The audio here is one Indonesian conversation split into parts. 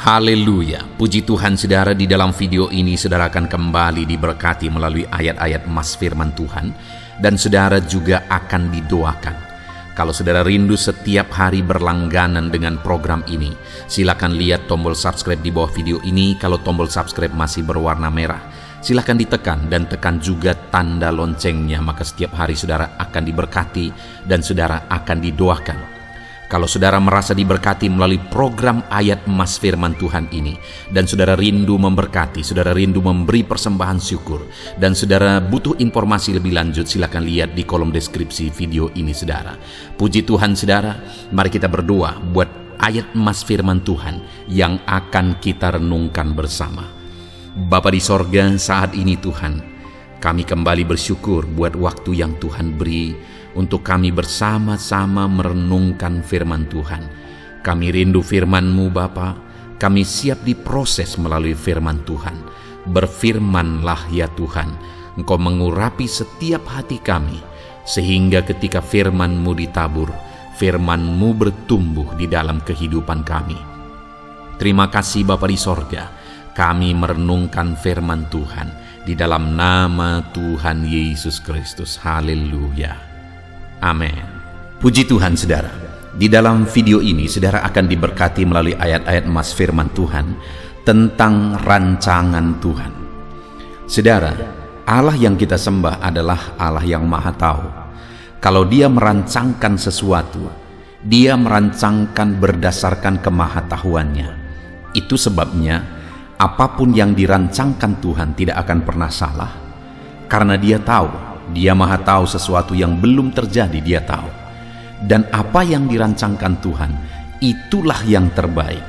Haleluya, puji Tuhan saudara. Di dalam video ini saudara akan kembali diberkati melalui ayat-ayat emas firman Tuhan, dan saudara juga akan didoakan. Kalau saudara rindu setiap hari berlangganan dengan program ini, silakan lihat tombol subscribe di bawah video ini. Kalau tombol subscribe masih berwarna merah, silakan ditekan dan tekan juga tanda loncengnya, maka setiap hari saudara akan diberkati dan saudara akan didoakan. Kalau saudara merasa diberkati melalui program ayat emas firman Tuhan ini, dan saudara rindu memberkati, saudara rindu memberi persembahan syukur, dan saudara butuh informasi lebih lanjut, silakan lihat di kolom deskripsi video ini saudara. Puji Tuhan saudara, mari kita berdoa buat ayat emas firman Tuhan yang akan kita renungkan bersama. Bapa di sorga, saat ini Tuhan, kami kembali bersyukur buat waktu yang Tuhan beri untuk kami bersama-sama merenungkan firman Tuhan. Kami rindu firman-Mu Bapa, kami siap diproses melalui firman Tuhan. Berfirmanlah ya Tuhan, Engkau mengurapi setiap hati kami, sehingga ketika firman-Mu ditabur, firman-Mu bertumbuh di dalam kehidupan kami. Terima kasih Bapa di sorga, kami merenungkan firman Tuhan di dalam nama Tuhan Yesus Kristus. Haleluya. Amin. Puji Tuhan saudara. Di dalam video ini saudara akan diberkati melalui ayat-ayat emas firman Tuhan tentang rancangan Tuhan. Saudara, Allah yang kita sembah adalah Allah yang Maha Tahu. Kalau Dia merancangkan sesuatu, Dia merancangkan berdasarkan kemahatauannya. Itu sebabnya apapun yang dirancangkan Tuhan tidak akan pernah salah, karena Dia tahu. Dia Maha Tahu sesuatu yang belum terjadi, Dia tahu. Dan apa yang dirancangkan Tuhan, itulah yang terbaik.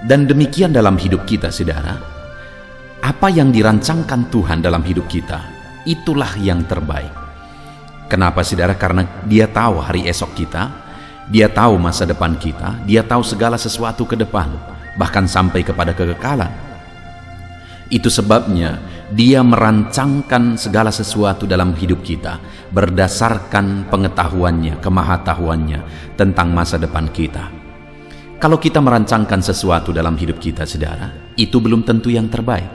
Dan demikian dalam hidup kita, saudara. Apa yang dirancangkan Tuhan dalam hidup kita, itulah yang terbaik. Kenapa, saudara? Karena Dia tahu hari esok kita, Dia tahu masa depan kita, Dia tahu segala sesuatu ke depan, bahkan sampai kepada kekekalan. Itu sebabnya Dia merancangkan segala sesuatu dalam hidup kita berdasarkan pengetahuannya, kemahatauannya tentang masa depan kita. Kalau kita merancangkan sesuatu dalam hidup kita, saudara, itu belum tentu yang terbaik,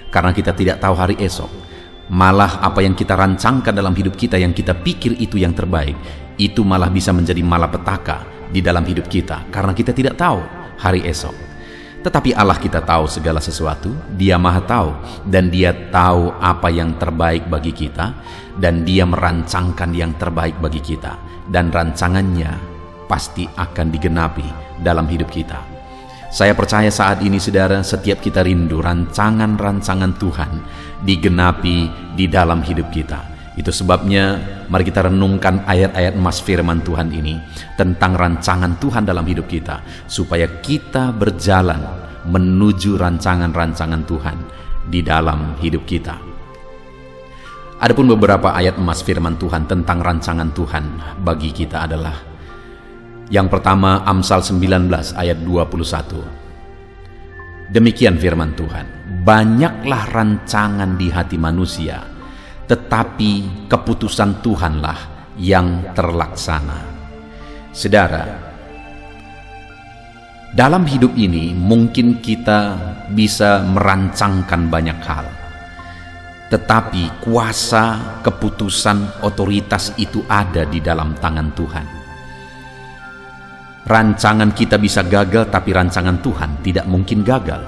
karena kita tidak tahu hari esok. Malah apa yang kita rancangkan dalam hidup kita, yang kita pikir itu yang terbaik, itu malah bisa menjadi malapetaka di dalam hidup kita, karena kita tidak tahu hari esok. Tetapi Allah kita tahu segala sesuatu, Dia Maha Tahu, dan Dia tahu apa yang terbaik bagi kita, dan Dia merancangkan yang terbaik bagi kita, dan rancangannya pasti akan digenapi dalam hidup kita. Saya percaya saat ini saudara, setiap kita rindu rancangan-rancangan Tuhan digenapi di dalam hidup kita. Itu sebabnya mari kita renungkan ayat-ayat emas firman Tuhan ini tentang rancangan Tuhan dalam hidup kita, supaya kita berjalan menuju rancangan-rancangan Tuhan di dalam hidup kita. Adapun beberapa ayat emas firman Tuhan tentang rancangan Tuhan bagi kita adalah, yang pertama, Amsal 19 ayat 21. Demikian firman Tuhan, banyaklah rancangan di hati manusia, tetapi keputusan Tuhanlah yang terlaksana. Saudara, dalam hidup ini mungkin kita bisa merancangkan banyak hal, tetapi kuasa, keputusan, otoritas itu ada di dalam tangan Tuhan. Rancangan kita bisa gagal, tapi rancangan Tuhan tidak mungkin gagal.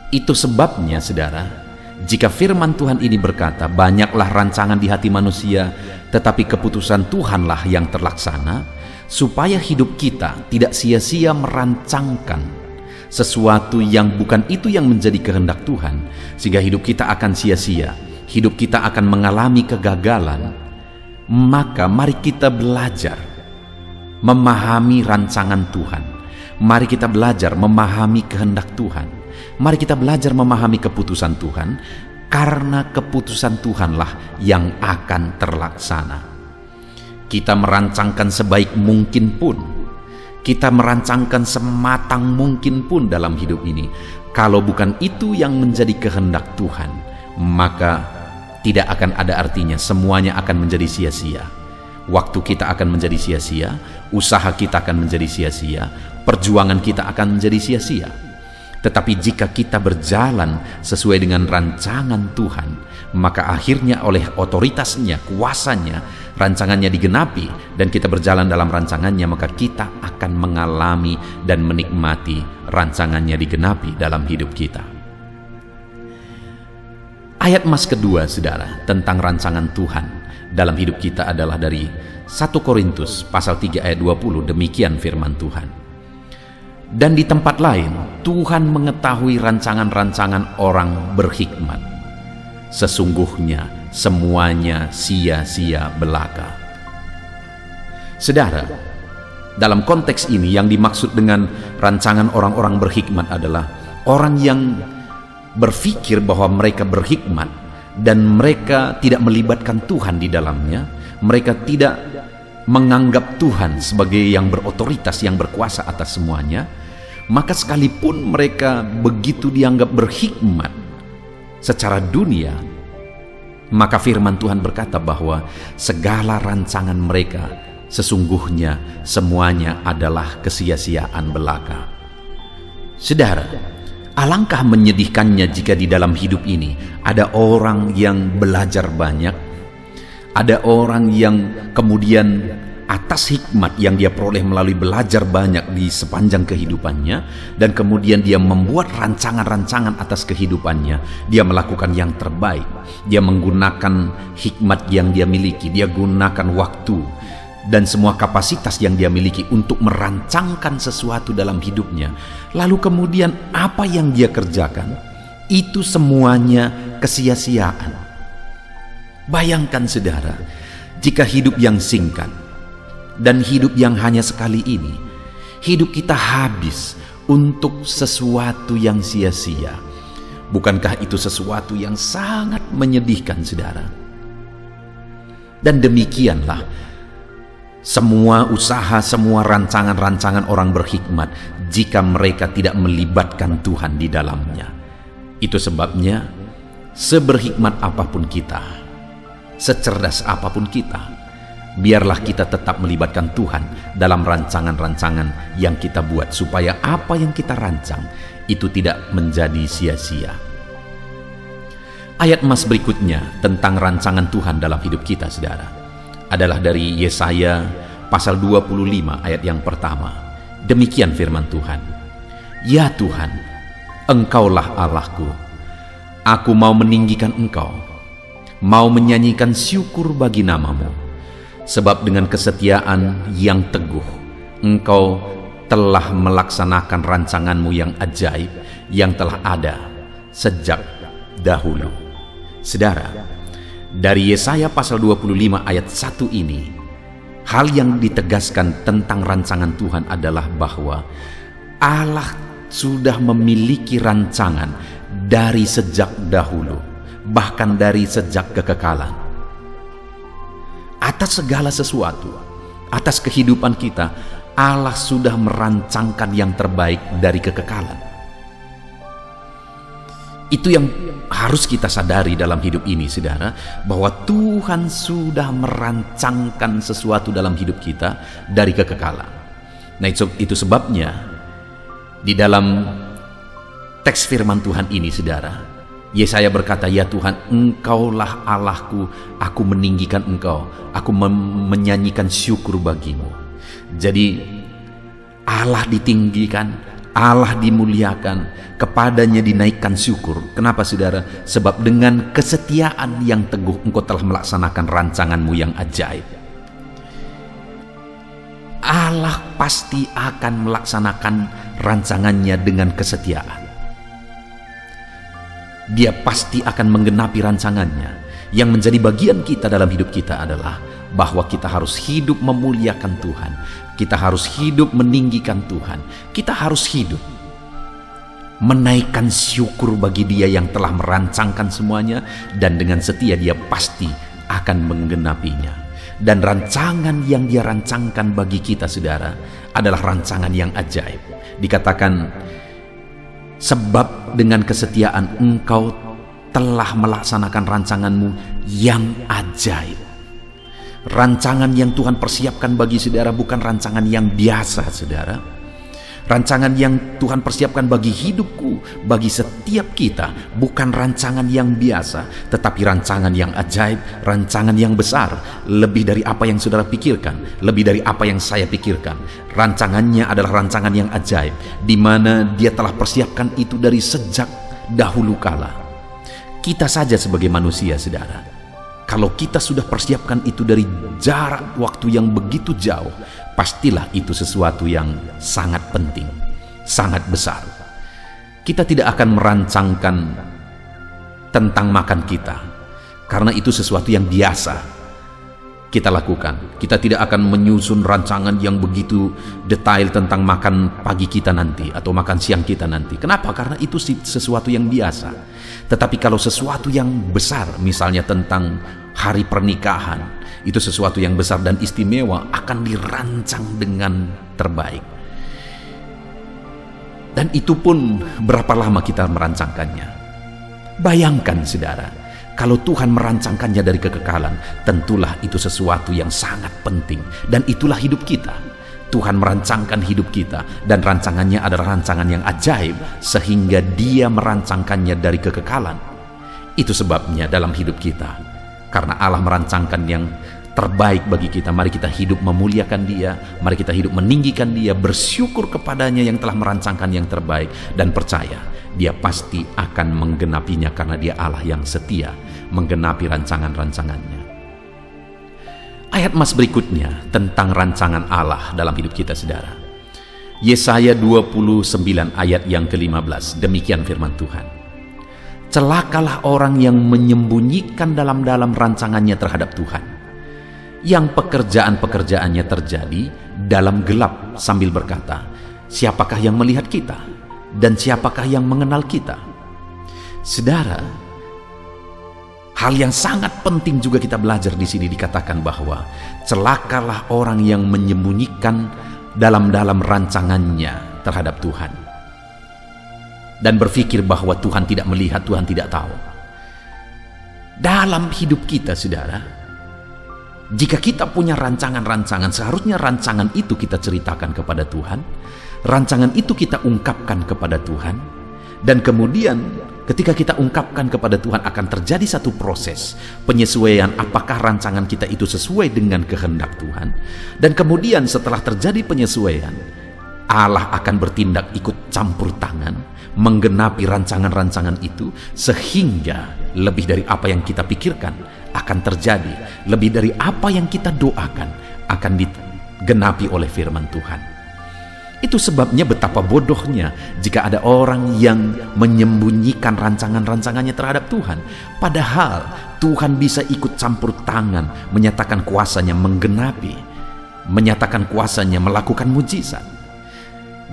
Itu sebabnya saudara, jika firman Tuhan ini berkata, banyaklah rancangan di hati manusia, tetapi keputusan Tuhanlah yang terlaksana, supaya hidup kita tidak sia-sia merancangkan sesuatu yang bukan itu yang menjadi kehendak Tuhan, sehingga hidup kita akan sia-sia, hidup kita akan mengalami kegagalan. Maka mari kita belajar memahami rancangan Tuhan. Mari kita belajar memahami kehendak Tuhan. Mari kita belajar memahami keputusan Tuhan, karena keputusan Tuhanlah yang akan terlaksana. Kita merancangkan sebaik mungkin pun, kita merancangkan sematang mungkin pun dalam hidup ini, kalau bukan itu yang menjadi kehendak Tuhan, maka tidak akan ada artinya, semuanya akan menjadi sia-sia. Waktu kita akan menjadi sia-sia, usaha kita akan menjadi sia-sia, perjuangan kita akan menjadi sia-sia. Tetapi jika kita berjalan sesuai dengan rancangan Tuhan, maka akhirnya oleh otoritasnya, kuasanya, rancangannya digenapi, dan kita berjalan dalam rancangannya, maka kita akan mengalami dan menikmati rancangannya digenapi dalam hidup kita. Ayat emas kedua, saudara, tentang rancangan Tuhan dalam hidup kita adalah dari 1 Korintus pasal 3 ayat 20. Demikian firman Tuhan. Dan di tempat lain, Tuhan mengetahui rancangan-rancangan orang berhikmat. Sesungguhnya semuanya sia-sia belaka. Saudara, dalam konteks ini yang dimaksud dengan rancangan orang-orang berhikmat adalah orang yang berpikir bahwa mereka berhikmat dan mereka tidak melibatkan Tuhan di dalamnya. Mereka tidak menganggap Tuhan sebagai yang berotoritas, yang berkuasa atas semuanya. Maka sekalipun mereka begitu dianggap berhikmat secara dunia, maka firman Tuhan berkata bahwa segala rancangan mereka sesungguhnya semuanya adalah kesia-siaan belaka. Saudara, alangkah menyedihkannya jika di dalam hidup ini ada orang yang belajar banyak, ada orang yang kemudian atas hikmat yang dia peroleh melalui belajar banyak di sepanjang kehidupannya, dan kemudian dia membuat rancangan-rancangan atas kehidupannya. Dia melakukan yang terbaik, dia menggunakan hikmat yang dia miliki, dia gunakan waktu dan semua kapasitas yang dia miliki untuk merancangkan sesuatu dalam hidupnya. Lalu kemudian apa yang dia kerjakan itu semuanya kesia-siaan. Bayangkan saudara, jika hidup yang singkat dan hidup yang hanya sekali ini, hidup kita habis untuk sesuatu yang sia-sia. Bukankah itu sesuatu yang sangat menyedihkan, saudara? Dan demikianlah semua usaha, semua rancangan-rancangan orang berhikmat jika mereka tidak melibatkan Tuhan di dalamnya. Itu sebabnya seberhikmat apapun kita, secerdas apapun kita, biarlah kita tetap melibatkan Tuhan dalam rancangan-rancangan yang kita buat, supaya apa yang kita rancang itu tidak menjadi sia-sia. Ayat emas berikutnya tentang rancangan Tuhan dalam hidup kita, saudara, adalah dari Yesaya pasal 25 ayat yang pertama. Demikian firman Tuhan. Ya Tuhan, Engkaulah Allahku. Aku mau meninggikan Engkau, mau menyanyikan syukur bagi nama-Mu. Sebab dengan kesetiaan yang teguh, Engkau telah melaksanakan rancangan-Mu yang ajaib, yang telah ada sejak dahulu. Saudara, dari Yesaya pasal 25 ayat 1 ini, hal yang ditegaskan tentang rancangan Tuhan adalah bahwa Allah sudah memiliki rancangan dari sejak dahulu, bahkan dari sejak kekekalan. Atas segala sesuatu, atas kehidupan kita, Allah sudah merancangkan yang terbaik dari kekekalan. Itu yang harus kita sadari dalam hidup ini, saudara, bahwa Tuhan sudah merancangkan sesuatu dalam hidup kita dari kekekalan. Nah, itu sebabnya di dalam teks firman Tuhan ini, saudara, Yesaya berkata, ya Tuhan, Engkaulah Allahku, aku meninggikan Engkau, aku menyanyikan syukur bagimu. Jadi Allah ditinggikan, Allah dimuliakan, kepadanya dinaikkan syukur. Kenapa, saudara? Sebab dengan kesetiaan yang teguh Engkau telah melaksanakan rancangan-Mu yang ajaib. Allah pasti akan melaksanakan rancangannya dengan kesetiaan. Dia pasti akan menggenapi rancangannya. Yang menjadi bagian kita dalam hidup kita adalah bahwa kita harus hidup memuliakan Tuhan. Kita harus hidup meninggikan Tuhan. Kita harus hidup menaikkan syukur bagi Dia yang telah merancangkan semuanya, dan dengan setia Dia pasti akan menggenapinya. Dan rancangan yang Dia rancangkan bagi kita, saudara, adalah rancangan yang ajaib. Dikatakan, sebab dengan kesetiaan Engkau telah melaksanakan rancangan-Mu yang ajaib. Rancangan yang Tuhan persiapkan bagi saudara bukan rancangan yang biasa, saudara. Rancangan yang Tuhan persiapkan bagi hidupku, bagi setiap kita, bukan rancangan yang biasa, tetapi rancangan yang ajaib, rancangan yang besar, lebih dari apa yang saudara pikirkan, lebih dari apa yang saya pikirkan. Rancangannya adalah rancangan yang ajaib, di mana Dia telah persiapkan itu dari sejak dahulu kala. Kita saja sebagai manusia, saudara, kalau kita sudah persiapkan itu dari jarak waktu yang begitu jauh, pastilah itu sesuatu yang sangat penting, sangat besar. Kita tidak akan merancangkan tentang makan kita, karena itu sesuatu yang biasa kita lakukan. Kita tidak akan menyusun rancangan yang begitu detail tentang makan pagi kita nanti atau makan siang kita nanti. Kenapa? Karena itu sesuatu yang biasa. Tetapi kalau sesuatu yang besar, misalnya tentang hari pernikahan, itu sesuatu yang besar dan istimewa, akan dirancang dengan terbaik. Dan itu pun berapa lama kita merancangkannya. Bayangkan, saudara, kalau Tuhan merancangkannya dari kekekalan, tentulah itu sesuatu yang sangat penting. Dan itulah hidup kita. Tuhan merancangkan hidup kita, dan rancangannya adalah rancangan yang ajaib, sehingga Dia merancangkannya dari kekekalan. Itu sebabnya dalam hidup kita, karena Allah merancangkan yang terbaik bagi kita, mari kita hidup memuliakan Dia, mari kita hidup meninggikan Dia, bersyukur kepadanya yang telah merancangkan yang terbaik, dan percaya Dia pasti akan menggenapinya, karena Dia Allah yang setia menggenapi rancangan-rancangannya. Ayat mas berikutnya tentang rancangan Allah dalam hidup kita, saudara. Yesaya 29 ayat yang ke-15, demikian firman Tuhan. Celakalah orang yang menyembunyikan dalam-dalam rancangannya terhadap Tuhan, yang pekerjaan-pekerjaannya terjadi dalam gelap, sambil berkata, siapakah yang melihat kita? Dan siapakah yang mengenal kita? Saudara, hal yang sangat penting juga kita belajar di sini, dikatakan bahwa celakalah orang yang menyembunyikan dalam-dalam rancangannya terhadap Tuhan dan berpikir bahwa Tuhan tidak melihat, Tuhan tidak tahu. Dalam hidup kita, saudara, jika kita punya rancangan-rancangan, seharusnya rancangan itu kita ceritakan kepada Tuhan, rancangan itu kita ungkapkan kepada Tuhan, dan kemudian ketika kita ungkapkan kepada Tuhan, akan terjadi satu proses penyesuaian apakah rancangan kita itu sesuai dengan kehendak Tuhan. Dan kemudian setelah terjadi penyesuaian, Allah akan bertindak ikut campur tangan, menggenapi rancangan-rancangan itu, sehingga lebih dari apa yang kita pikirkan akan terjadi, lebih dari apa yang kita doakan akan digenapi oleh firman Tuhan. Itu sebabnya betapa bodohnya jika ada orang yang menyembunyikan rancangan-rancangannya terhadap Tuhan. Padahal Tuhan bisa ikut campur tangan, menyatakan kuasanya menggenapi, menyatakan kuasanya melakukan mujizat.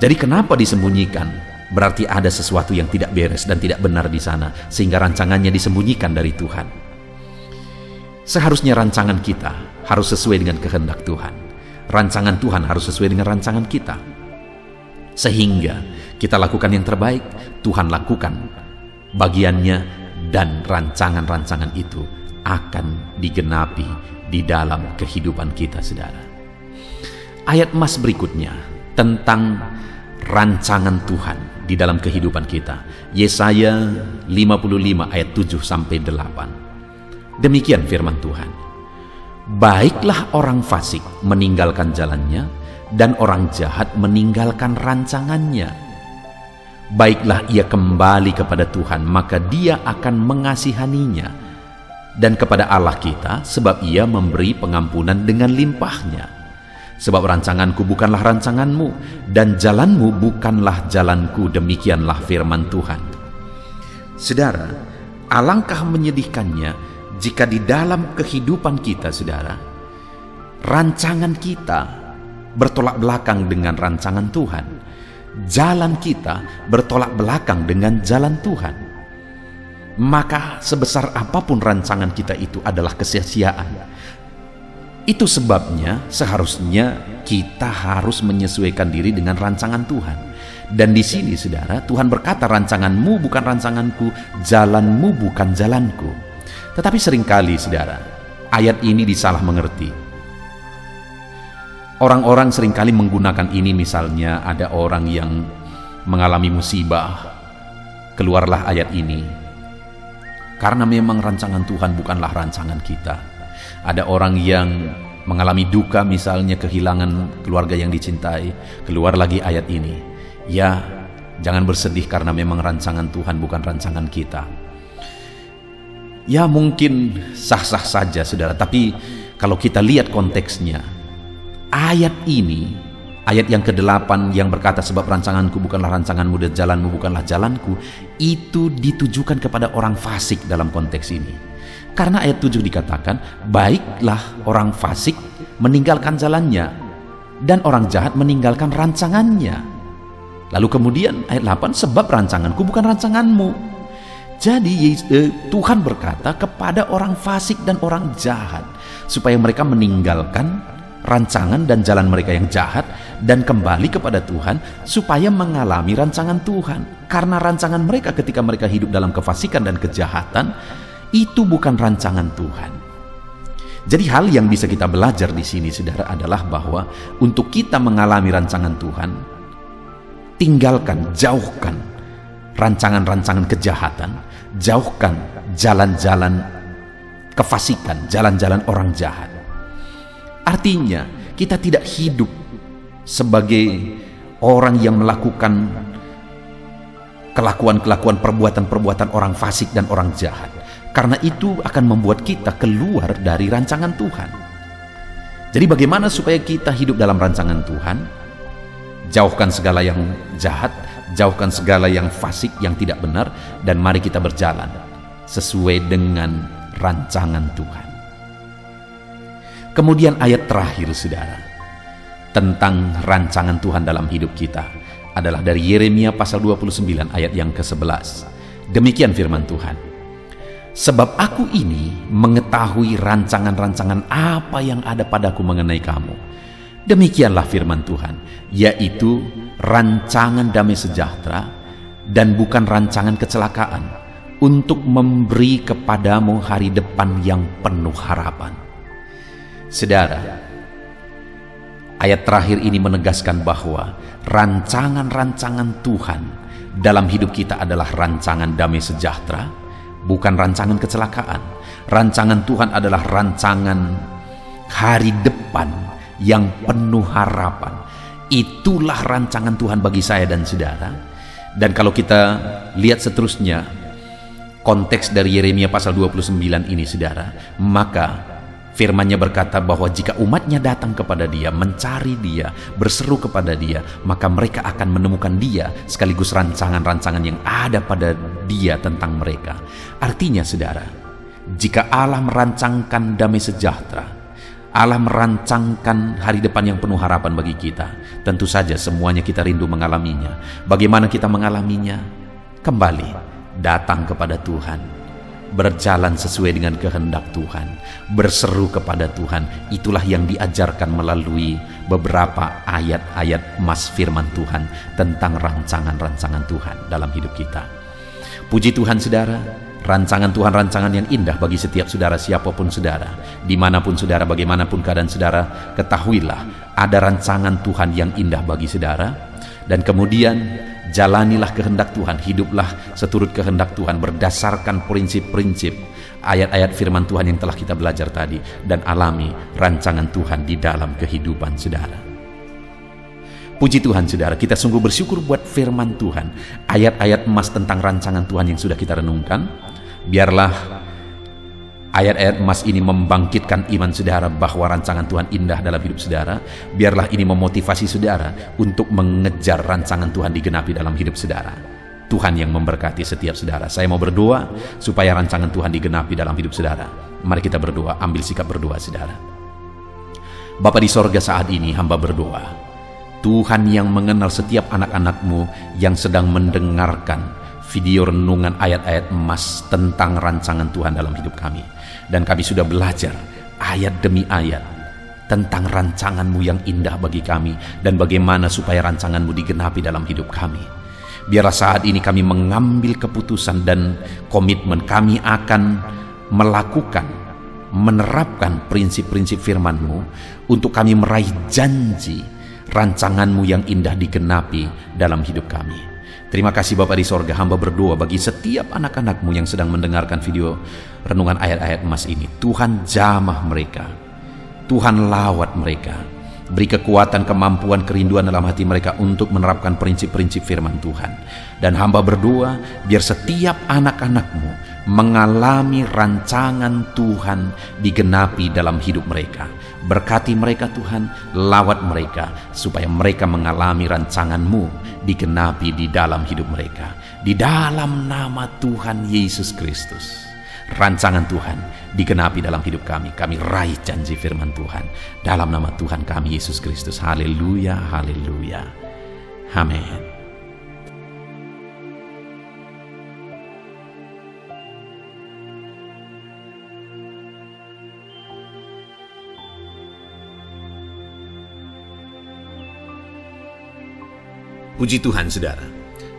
Jadi kenapa disembunyikan? Berarti ada sesuatu yang tidak beres dan tidak benar di sana, sehingga rancangannya disembunyikan dari Tuhan. Seharusnya rancangan kita harus sesuai dengan kehendak Tuhan. Rancangan Tuhan harus sesuai dengan rancangan kita, sehingga kita lakukan yang terbaik, Tuhan lakukan bagiannya, dan rancangan-rancangan itu akan digenapi di dalam kehidupan kita, saudara. Ayat mas berikutnya tentang rancangan Tuhan di dalam kehidupan kita. Yesaya 55 ayat 7-8. Demikian firman Tuhan. Baiklah orang fasik meninggalkan jalannya, dan orang jahat meninggalkan rancangannya. Baiklah ia kembali kepada Tuhan, maka Dia akan mengasihaninya, dan kepada Allah kita, sebab Ia memberi pengampunan dengan limpahnya. Sebab rancanganku bukanlah rancanganmu, dan jalanmu bukanlah jalanku, demikianlah firman Tuhan. Saudara, alangkah menyedihkannya jika di dalam kehidupan kita, saudara, rancangan kita bertolak belakang dengan rancangan Tuhan. Jalan kita bertolak belakang dengan jalan Tuhan. Maka sebesar apapun rancangan kita itu adalah kesia-siaan. Itu sebabnya seharusnya kita harus menyesuaikan diri dengan rancangan Tuhan. Dan di sini, saudara, Tuhan berkata, rancanganmu bukan rancanganku, jalanmu bukan jalanku. Tetapi seringkali, saudara, ayat ini disalah mengerti. Orang-orang seringkali menggunakan ini, misalnya ada orang yang mengalami musibah, keluarlah ayat ini. Karena memang rancangan Tuhan bukanlah rancangan kita. Ada orang yang mengalami duka, misalnya kehilangan keluarga yang dicintai, keluar lagi ayat ini. Ya, jangan bersedih karena memang rancangan Tuhan bukan rancangan kita. Ya mungkin sah-sah saja saudara, tapi kalau kita lihat konteksnya, ayat ini, ayat yang ke-8 yang berkata sebab rancanganku bukanlah rancanganmu dan jalanmu bukanlah jalanku, itu ditujukan kepada orang fasik dalam konteks ini. Karena ayat 7 dikatakan, baiklah orang fasik meninggalkan jalannya dan orang jahat meninggalkan rancangannya. Lalu kemudian ayat 8, sebab rancanganku bukan rancanganmu. Jadi Tuhan berkata kepada orang fasik dan orang jahat supaya mereka meninggalkan rancangan dan jalan mereka yang jahat dan kembali kepada Tuhan supaya mengalami rancangan Tuhan. Karena rancangan mereka ketika mereka hidup dalam kefasikan dan kejahatan itu bukan rancangan Tuhan. Jadi hal yang bisa kita belajar di sini saudara adalah bahwa untuk kita mengalami rancangan Tuhan, tinggalkan, jauhkan rancangan-rancangan kejahatan, jauhkan jalan-jalan kefasikan, jalan-jalan orang jahat. Artinya kita tidak hidup sebagai orang yang melakukan kelakuan-kelakuan, perbuatan-perbuatan orang fasik dan orang jahat. Karena itu akan membuat kita keluar dari rancangan Tuhan. Jadi bagaimana supaya kita hidup dalam rancangan Tuhan? Jauhkan segala yang jahat, jauhkan segala yang fasik, yang tidak benar, dan mari kita berjalan sesuai dengan rancangan Tuhan. Kemudian ayat terakhir saudara tentang rancangan Tuhan dalam hidup kita adalah dari Yeremia pasal 29 ayat yang ke-11. Demikian firman Tuhan, sebab aku ini mengetahui rancangan-rancangan apa yang ada padaku mengenai kamu. Demikianlah firman Tuhan, yaitu rancangan damai sejahtera dan bukan rancangan kecelakaan, untuk memberi kepadamu hari depan yang penuh harapan. Saudara, ayat terakhir ini menegaskan bahwa rancangan-rancangan Tuhan dalam hidup kita adalah rancangan damai sejahtera, bukan rancangan kecelakaan. Rancangan Tuhan adalah rancangan hari depan yang penuh harapan. Itulah rancangan Tuhan bagi saya dan saudara. Dan kalau kita lihat seterusnya konteks dari Yeremia pasal 29 ini saudara, maka firman-Nya berkata bahwa jika umatnya datang kepada Dia, mencari Dia, berseru kepada Dia, maka mereka akan menemukan Dia sekaligus rancangan-rancangan yang ada pada Dia tentang mereka. Artinya saudara, jika Allah merancangkan damai sejahtera, Allah merancangkan hari depan yang penuh harapan bagi kita, tentu saja semuanya kita rindu mengalaminya. Bagaimana kita mengalaminya? Kembali datang kepada Tuhan, berjalan sesuai dengan kehendak Tuhan, berseru kepada Tuhan. Itulah yang diajarkan melalui beberapa ayat-ayat emas firman Tuhan tentang rancangan-rancangan Tuhan dalam hidup kita. Puji Tuhan saudara, rancangan Tuhan rancangan yang indah bagi setiap saudara, siapapun saudara, dimanapun saudara, bagaimanapun keadaan saudara. Ketahuilah ada rancangan Tuhan yang indah bagi saudara, dan kemudian jalanilah kehendak Tuhan, hiduplah seturut kehendak Tuhan berdasarkan prinsip-prinsip ayat-ayat firman Tuhan yang telah kita belajar tadi, dan alami rancangan Tuhan di dalam kehidupan saudara. Puji Tuhan saudara, kita sungguh bersyukur buat firman Tuhan, ayat-ayat emas tentang rancangan Tuhan yang sudah kita renungkan. Biarlah ayat-ayat emas ini membangkitkan iman saudara bahwa rancangan Tuhan indah dalam hidup saudara. Biarlah ini memotivasi saudara untuk mengejar rancangan Tuhan digenapi dalam hidup saudara. Tuhan yang memberkati setiap saudara. Saya mau berdoa supaya rancangan Tuhan digenapi dalam hidup saudara. Mari kita berdoa, ambil sikap berdoa saudara. Bapa di sorga, saat ini hamba berdoa, Tuhan yang mengenal setiap anak-anak-Mu yang sedang mendengarkan video renungan ayat-ayat emas tentang rancangan Tuhan dalam hidup kami. Dan kami sudah belajar ayat demi ayat tentang rancangan-Mu yang indah bagi kami, dan bagaimana supaya rancangan-Mu digenapi dalam hidup kami. Biarlah saat ini kami mengambil keputusan dan komitmen, kami akan melakukan menerapkan prinsip-prinsip firman-Mu untuk kami meraih janji rancangan-Mu yang indah digenapi dalam hidup kami. Terima kasih Bapa di sorga, hamba berdoa bagi setiap anak-anak-Mu yang sedang mendengarkan video renungan ayat-ayat emas ini. Tuhan jamah mereka, Tuhan lawat mereka, beri kekuatan, kemampuan, kerinduan dalam hati mereka untuk menerapkan prinsip-prinsip firman Tuhan. Dan hamba berdoa biar setiap anak-anak-Mu mengalami rancangan Tuhan digenapi dalam hidup mereka. Berkati mereka Tuhan, lawat mereka supaya mereka mengalami rancangan-Mu digenapi di dalam hidup mereka. Di dalam nama Tuhan Yesus Kristus, rancangan Tuhan digenapi dalam hidup kami. Kami raih janji firman Tuhan dalam nama Tuhan kami Yesus Kristus. Haleluya, haleluya. Amin. Puji Tuhan saudara,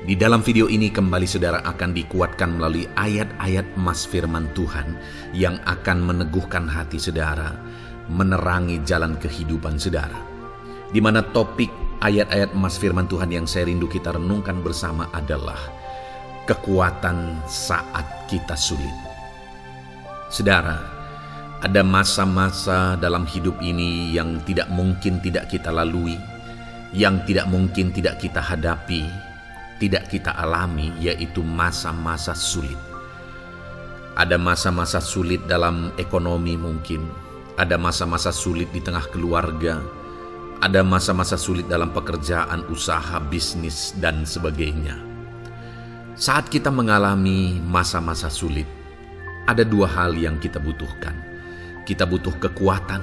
di dalam video ini kembali saudara akan dikuatkan melalui ayat-ayat emas firman Tuhan yang akan meneguhkan hati saudara, menerangi jalan kehidupan saudara. Di mana topik ayat-ayat emas firman Tuhan yang saya rindu kita renungkan bersama adalah kekuatan saat kita sulit. Saudara, ada masa-masa dalam hidup ini yang tidak mungkin tidak kita lalui, yang tidak mungkin tidak kita hadapi, tidak kita alami, yaitu masa-masa sulit. Ada masa-masa sulit dalam ekonomi mungkin, ada masa-masa sulit di tengah keluarga, ada masa-masa sulit dalam pekerjaan, usaha, bisnis, dan sebagainya. Saat kita mengalami masa-masa sulit, ada dua hal yang kita butuhkan. Kita butuh kekuatan,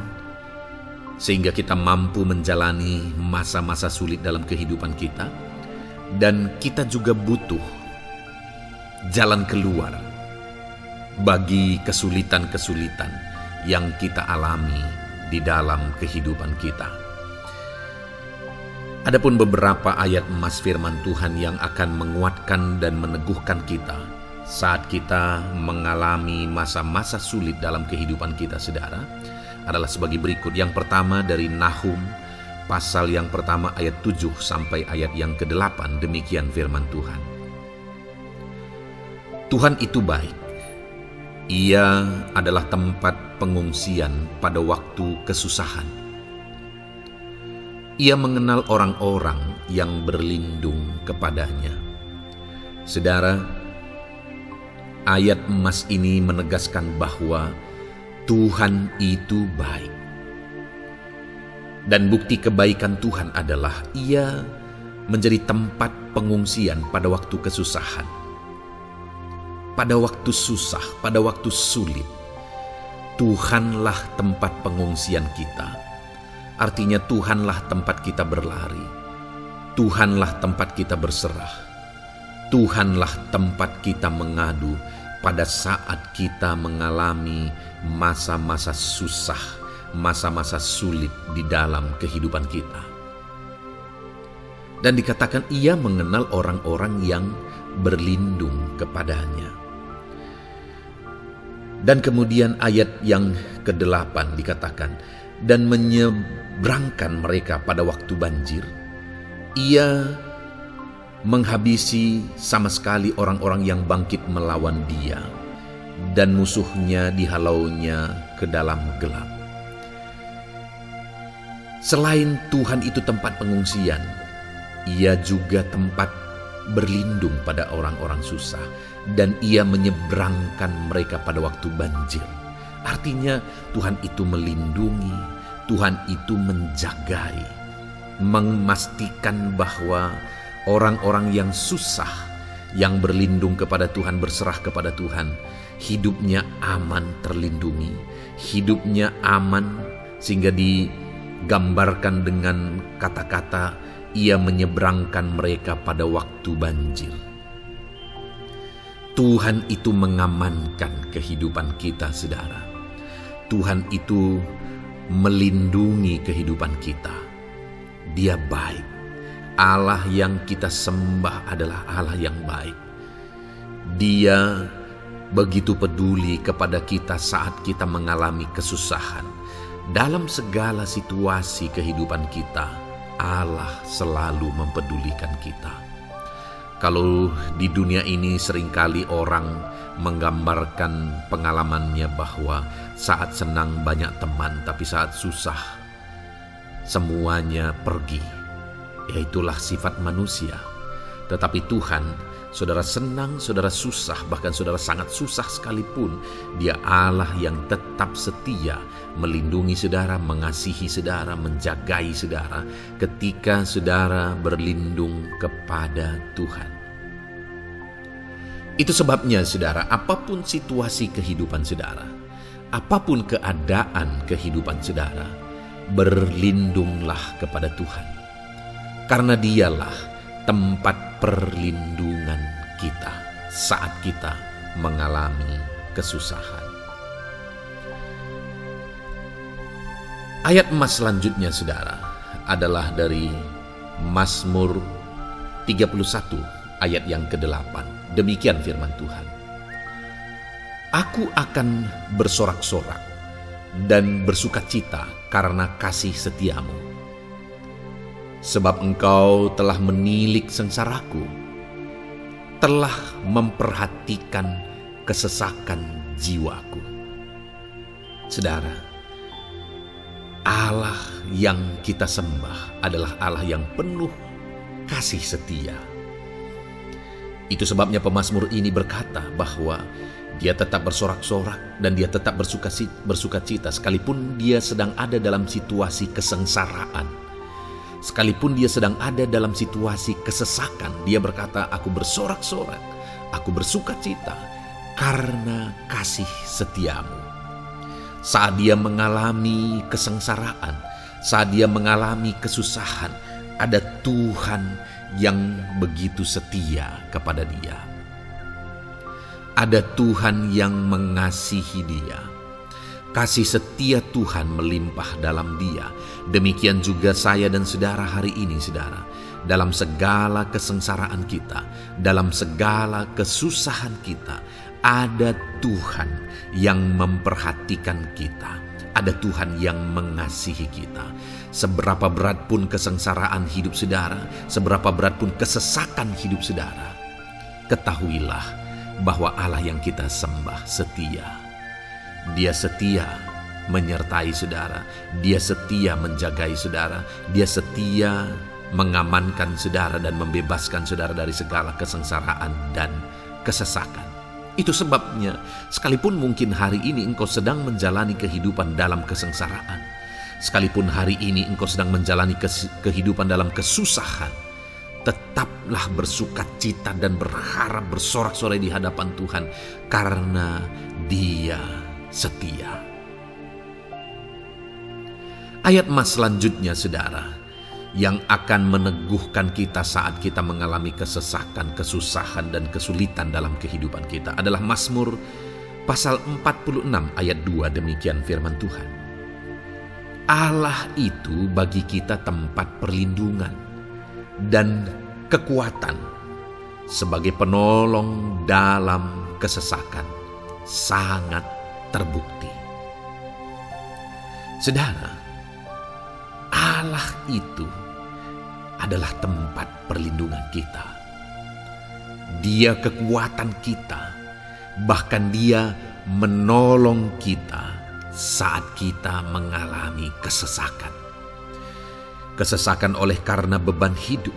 sehingga kita mampu menjalani masa-masa sulit dalam kehidupan kita. Dan kita juga butuh jalan keluar bagi kesulitan-kesulitan yang kita alami di dalam kehidupan kita. Adapun beberapa ayat emas firman Tuhan yang akan menguatkan dan meneguhkan kita saat kita mengalami masa-masa sulit dalam kehidupan kita, saudara, adalah sebagai berikut. Yang pertama dari Nahum pasal yang pertama ayat 7 sampai ayat yang ke-8. Demikian firman Tuhan. Tuhan itu baik. Ia adalah tempat pengungsian pada waktu kesusahan. Ia mengenal orang-orang yang berlindung kepadanya. Saudara, ayat emas ini menegaskan bahwa Tuhan itu baik. Dan bukti kebaikan Tuhan adalah Ia menjadi tempat pengungsian pada waktu kesusahan. Pada waktu susah, pada waktu sulit, Tuhanlah tempat pengungsian kita. Artinya Tuhanlah tempat kita berlari. Tuhanlah tempat kita berserah. Tuhanlah tempat kita mengadu pada saat kita mengalami masa-masa susah, masa-masa sulit di dalam kehidupan kita. Dan dikatakan Ia mengenal orang-orang yang berlindung kepadanya. Dan kemudian ayat yang ke-8 dikatakan, dan menyeberangkan mereka pada waktu banjir. Ia menghabisi sama sekali orang-orang yang bangkit melawan Dia, dan musuhnya dihalaunya ke dalam gelap. Selain Tuhan itu tempat pengungsian, Ia juga tempat berlindung pada orang-orang susah, dan Ia menyeberangkan mereka pada waktu banjir. Artinya Tuhan itu melindungi, Tuhan itu menjagai, memastikan bahwa orang-orang yang susah, yang berlindung kepada Tuhan, berserah kepada Tuhan, hidupnya aman, terlindungi, hidupnya aman, sehingga digambarkan dengan kata-kata Ia menyeberangkan mereka pada waktu banjir. Tuhan itu mengamankan kehidupan kita, saudara. Tuhan itu melindungi kehidupan kita. Dia baik. Allah yang kita sembah adalah Allah yang baik. Dia begitu peduli kepada kita saat kita mengalami kesusahan. Dalam segala situasi kehidupan kita, Allah selalu mempedulikan kita. Kalau di dunia ini seringkali orang menggambarkan pengalamannya bahwa saat senang banyak teman, tapi saat susah semuanya pergi. Ya, itulah sifat manusia. Tetapi Tuhan, saudara senang, saudara susah, bahkan saudara sangat susah sekalipun, Dia Allah yang tetap setia melindungi saudara, mengasihi saudara, menjagai saudara ketika saudara berlindung kepada Tuhan. Itu sebabnya saudara, apapun situasi kehidupan saudara, apapun keadaan kehidupan saudara, berlindunglah kepada Tuhan. Karena Dialah tempat perlindungan kita saat kita mengalami kesusahan. Ayat emas selanjutnya saudara adalah dari Mazmur 31 ayat yang ke-8. Demikian firman Tuhan. Aku akan bersorak-sorak dan bersukacita karena kasih setiamu. Sebab engkau telah menilik sengsaraku, telah memperhatikan kesesakan jiwaku. Saudara, Allah yang kita sembah adalah Allah yang penuh kasih setia. Itu sebabnya pemazmur ini berkata bahwa dia tetap bersorak-sorak dan dia tetap bersukacita sekalipun dia sedang ada dalam situasi kesengsaraan. Sekalipun dia sedang ada dalam situasi kesesakan, dia berkata, aku bersorak-sorak, aku bersukacita karena kasih setiamu. Saat dia mengalami kesengsaraan, saat dia mengalami kesusahan, ada Tuhan yang begitu setia kepada dia. Ada Tuhan yang mengasihi dia. Kasih setia Tuhan melimpah dalam dia. Demikian juga saya dan saudara hari ini, saudara. Dalam segala kesengsaraan kita, dalam segala kesusahan kita, ada Tuhan yang memperhatikan kita. Ada Tuhan yang mengasihi kita. Seberapa berat pun kesengsaraan hidup saudara, seberapa berat pun kesesakan hidup saudara, ketahuilah bahwa Allah yang kita sembah setia. Dia setia menyertai saudara, Dia setia menjagai saudara, Dia setia mengamankan saudara dan membebaskan saudara dari segala kesengsaraan dan kesesakan. Itu sebabnya sekalipun mungkin hari ini engkau sedang menjalani kehidupan dalam kesengsaraan, sekalipun hari ini engkau sedang menjalani kehidupan dalam kesusahan, tetaplah bersukacita dan berharap bersorak-sorai di hadapan Tuhan karena Dia setia. Ayat emas selanjutnya saudara, yang akan meneguhkan kita saat kita mengalami kesesakan, kesusahan, dan kesulitan dalam kehidupan kita adalah Mazmur pasal 46 ayat 2. Demikian firman Tuhan. Allah itu bagi kita tempat perlindungan dan kekuatan sebagai penolong dalam kesesakan sangat terbukti. Saudara, Allah itu adalah tempat perlindungan kita. Dia kekuatan kita, bahkan Dia menolong kita saat kita mengalami kesesakan. Kesesakan oleh karena beban hidup,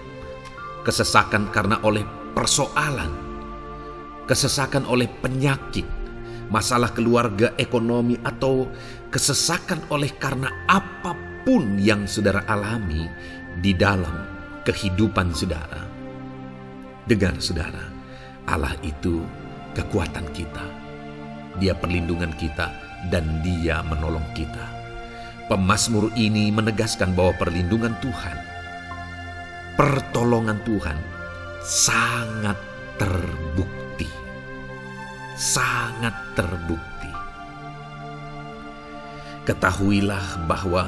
kesesakan karena oleh persoalan, kesesakan oleh penyakit, masalah keluarga, ekonomi, atau kesesakan oleh karena apapun yang saudara alami di dalam kehidupan saudara. Dengar saudara, Allah itu kekuatan kita. Dia perlindungan kita dan Dia menolong kita. Pemazmur ini menegaskan bahwa perlindungan Tuhan, pertolongan Tuhan sangat terbukti. Sangat terbukti. Ketahuilah bahwa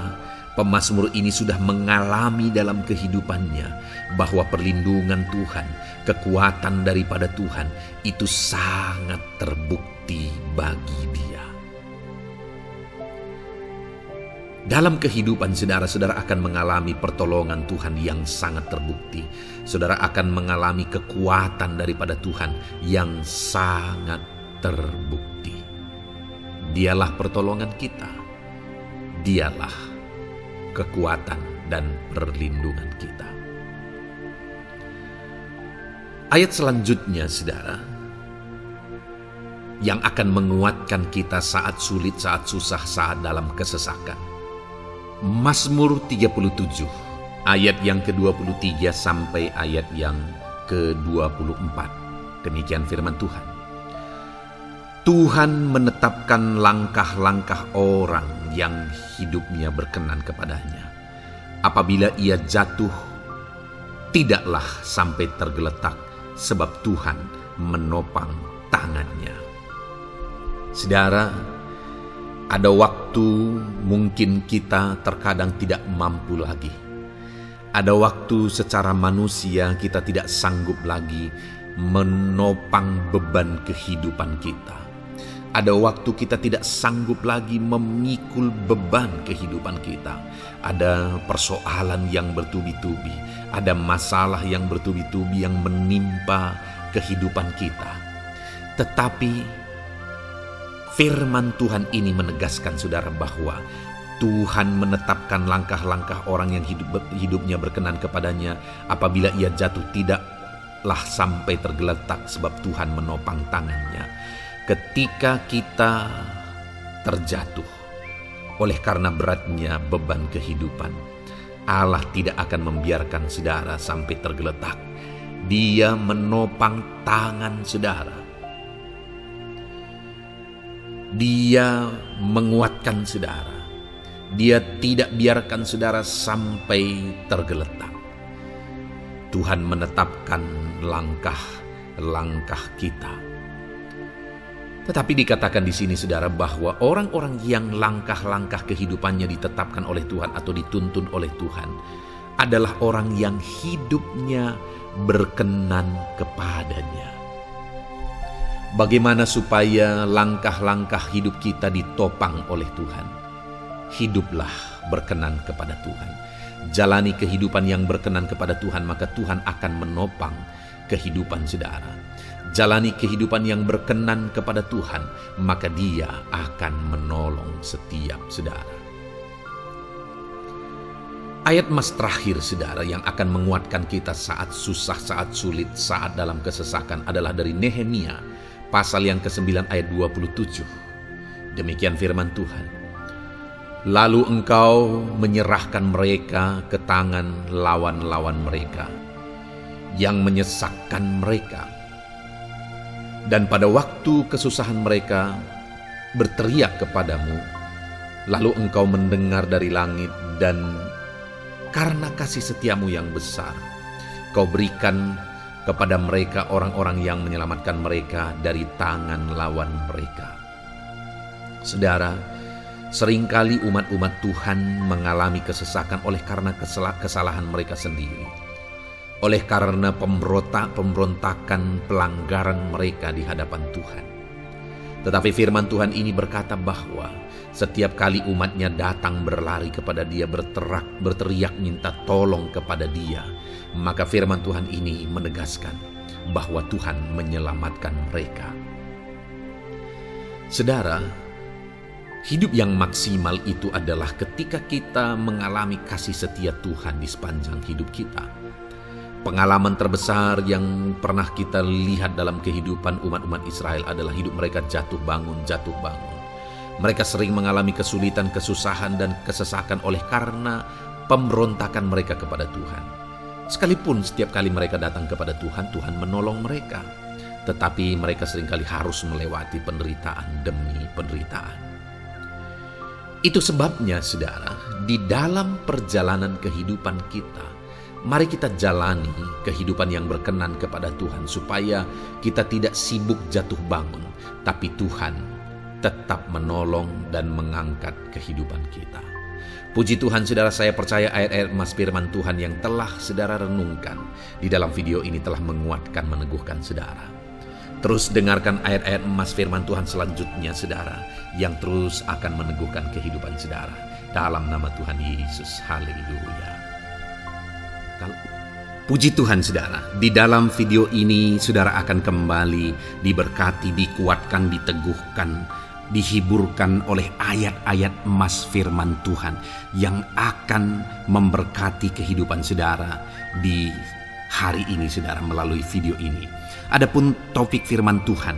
Pemazmur ini sudah mengalami dalam kehidupannya bahwa perlindungan Tuhan, kekuatan daripada Tuhan itu sangat terbukti bagi dia. Dalam kehidupan saudara-saudara akan mengalami pertolongan Tuhan yang sangat terbukti. Saudara akan mengalami kekuatan daripada Tuhan yang sangat terbukti. Dialah pertolongan kita. Dialah kekuatan dan perlindungan kita. Ayat selanjutnya, saudara, yang akan menguatkan kita saat sulit, saat susah, saat dalam kesesakan. Mazmur 37, ayat yang ke-23 sampai ayat yang ke-24. Demikian firman Tuhan. Tuhan menetapkan langkah-langkah orang yang hidupnya berkenan kepadanya. Apabila ia jatuh, tidaklah sampai tergeletak, sebab Tuhan menopang tangannya. Saudara, ada waktu mungkin kita terkadang tidak mampu lagi. Ada waktu secara manusia kita tidak sanggup lagi menopang beban kehidupan kita. Ada waktu kita tidak sanggup lagi memikul beban kehidupan kita. Ada persoalan yang bertubi-tubi, ada masalah yang bertubi-tubi yang menimpa kehidupan kita. Tetapi firman Tuhan ini menegaskan saudara bahwa Tuhan menetapkan langkah-langkah orang yang hidupnya berkenan kepadanya. Apabila ia jatuh, tidaklah sampai tergeletak, sebab Tuhan menopang tangannya. Ketika kita terjatuh oleh karena beratnya beban kehidupan, Allah tidak akan membiarkan saudara sampai tergeletak. Dia menopang tangan saudara. Dia menguatkan saudara. Dia tidak biarkan saudara sampai tergeletak. Tuhan menetapkan langkah-langkah kita. Tetapi dikatakan di sini saudara bahwa orang-orang yang langkah-langkah kehidupannya ditetapkan oleh Tuhan atau dituntun oleh Tuhan adalah orang yang hidupnya berkenan kepadanya. Bagaimana supaya langkah-langkah hidup kita ditopang oleh Tuhan? Hiduplah berkenan kepada Tuhan. Jalani kehidupan yang berkenan kepada Tuhan, maka Tuhan akan menopang kehidupan saudara. Jalani kehidupan yang berkenan kepada Tuhan, maka Dia akan menolong setiap saudara. Ayat mas terakhir saudara yang akan menguatkan kita saat susah, saat sulit, saat dalam kesesakan adalah dari Nehemia pasal yang ke-9 ayat 27. Demikian firman Tuhan. Lalu engkau menyerahkan mereka ke tangan lawan-lawan mereka yang menyesakkan mereka. Dan pada waktu kesusahan mereka berteriak kepadamu, lalu engkau mendengar dari langit, dan karena kasih setiamu yang besar, kau berikan kepada mereka orang-orang yang menyelamatkan mereka dari tangan lawan mereka. Saudara, seringkali umat-umat Tuhan mengalami kesesakan oleh karena kesalahan mereka sendiri. Oleh karena pemberontakan, pelanggaran mereka di hadapan Tuhan. Tetapi firman Tuhan ini berkata bahwa setiap kali umatnya datang berlari kepada Dia, berteriak minta tolong kepada Dia, maka firman Tuhan ini menegaskan bahwa Tuhan menyelamatkan mereka. Saudara, hidup yang maksimal itu adalah ketika kita mengalami kasih setia Tuhan di sepanjang hidup kita. Pengalaman terbesar yang pernah kita lihat dalam kehidupan umat-umat Israel adalah hidup mereka jatuh bangun. Mereka sering mengalami kesulitan, kesusahan, dan kesesakan oleh karena pemberontakan mereka kepada Tuhan. Sekalipun setiap kali mereka datang kepada Tuhan, Tuhan menolong mereka. Tetapi mereka seringkali harus melewati penderitaan demi penderitaan. Itu sebabnya, saudara, di dalam perjalanan kehidupan kita, mari kita jalani kehidupan yang berkenan kepada Tuhan, supaya kita tidak sibuk jatuh bangun, tapi Tuhan tetap menolong dan mengangkat kehidupan kita. Puji Tuhan saudara, saya percaya ayat-ayat emas firman Tuhan yang telah saudara renungkan di dalam video ini telah menguatkan, meneguhkan saudara. Terus dengarkan ayat-ayat emas firman Tuhan selanjutnya saudara, yang terus akan meneguhkan kehidupan saudara. Dalam nama Tuhan Yesus, haleluya. Puji Tuhan saudara, di dalam video ini saudara akan kembali diberkati, dikuatkan, diteguhkan, dihiburkan oleh ayat-ayat emas firman Tuhan yang akan memberkati kehidupan saudara di hari ini saudara melalui video ini. Adapun topik firman Tuhan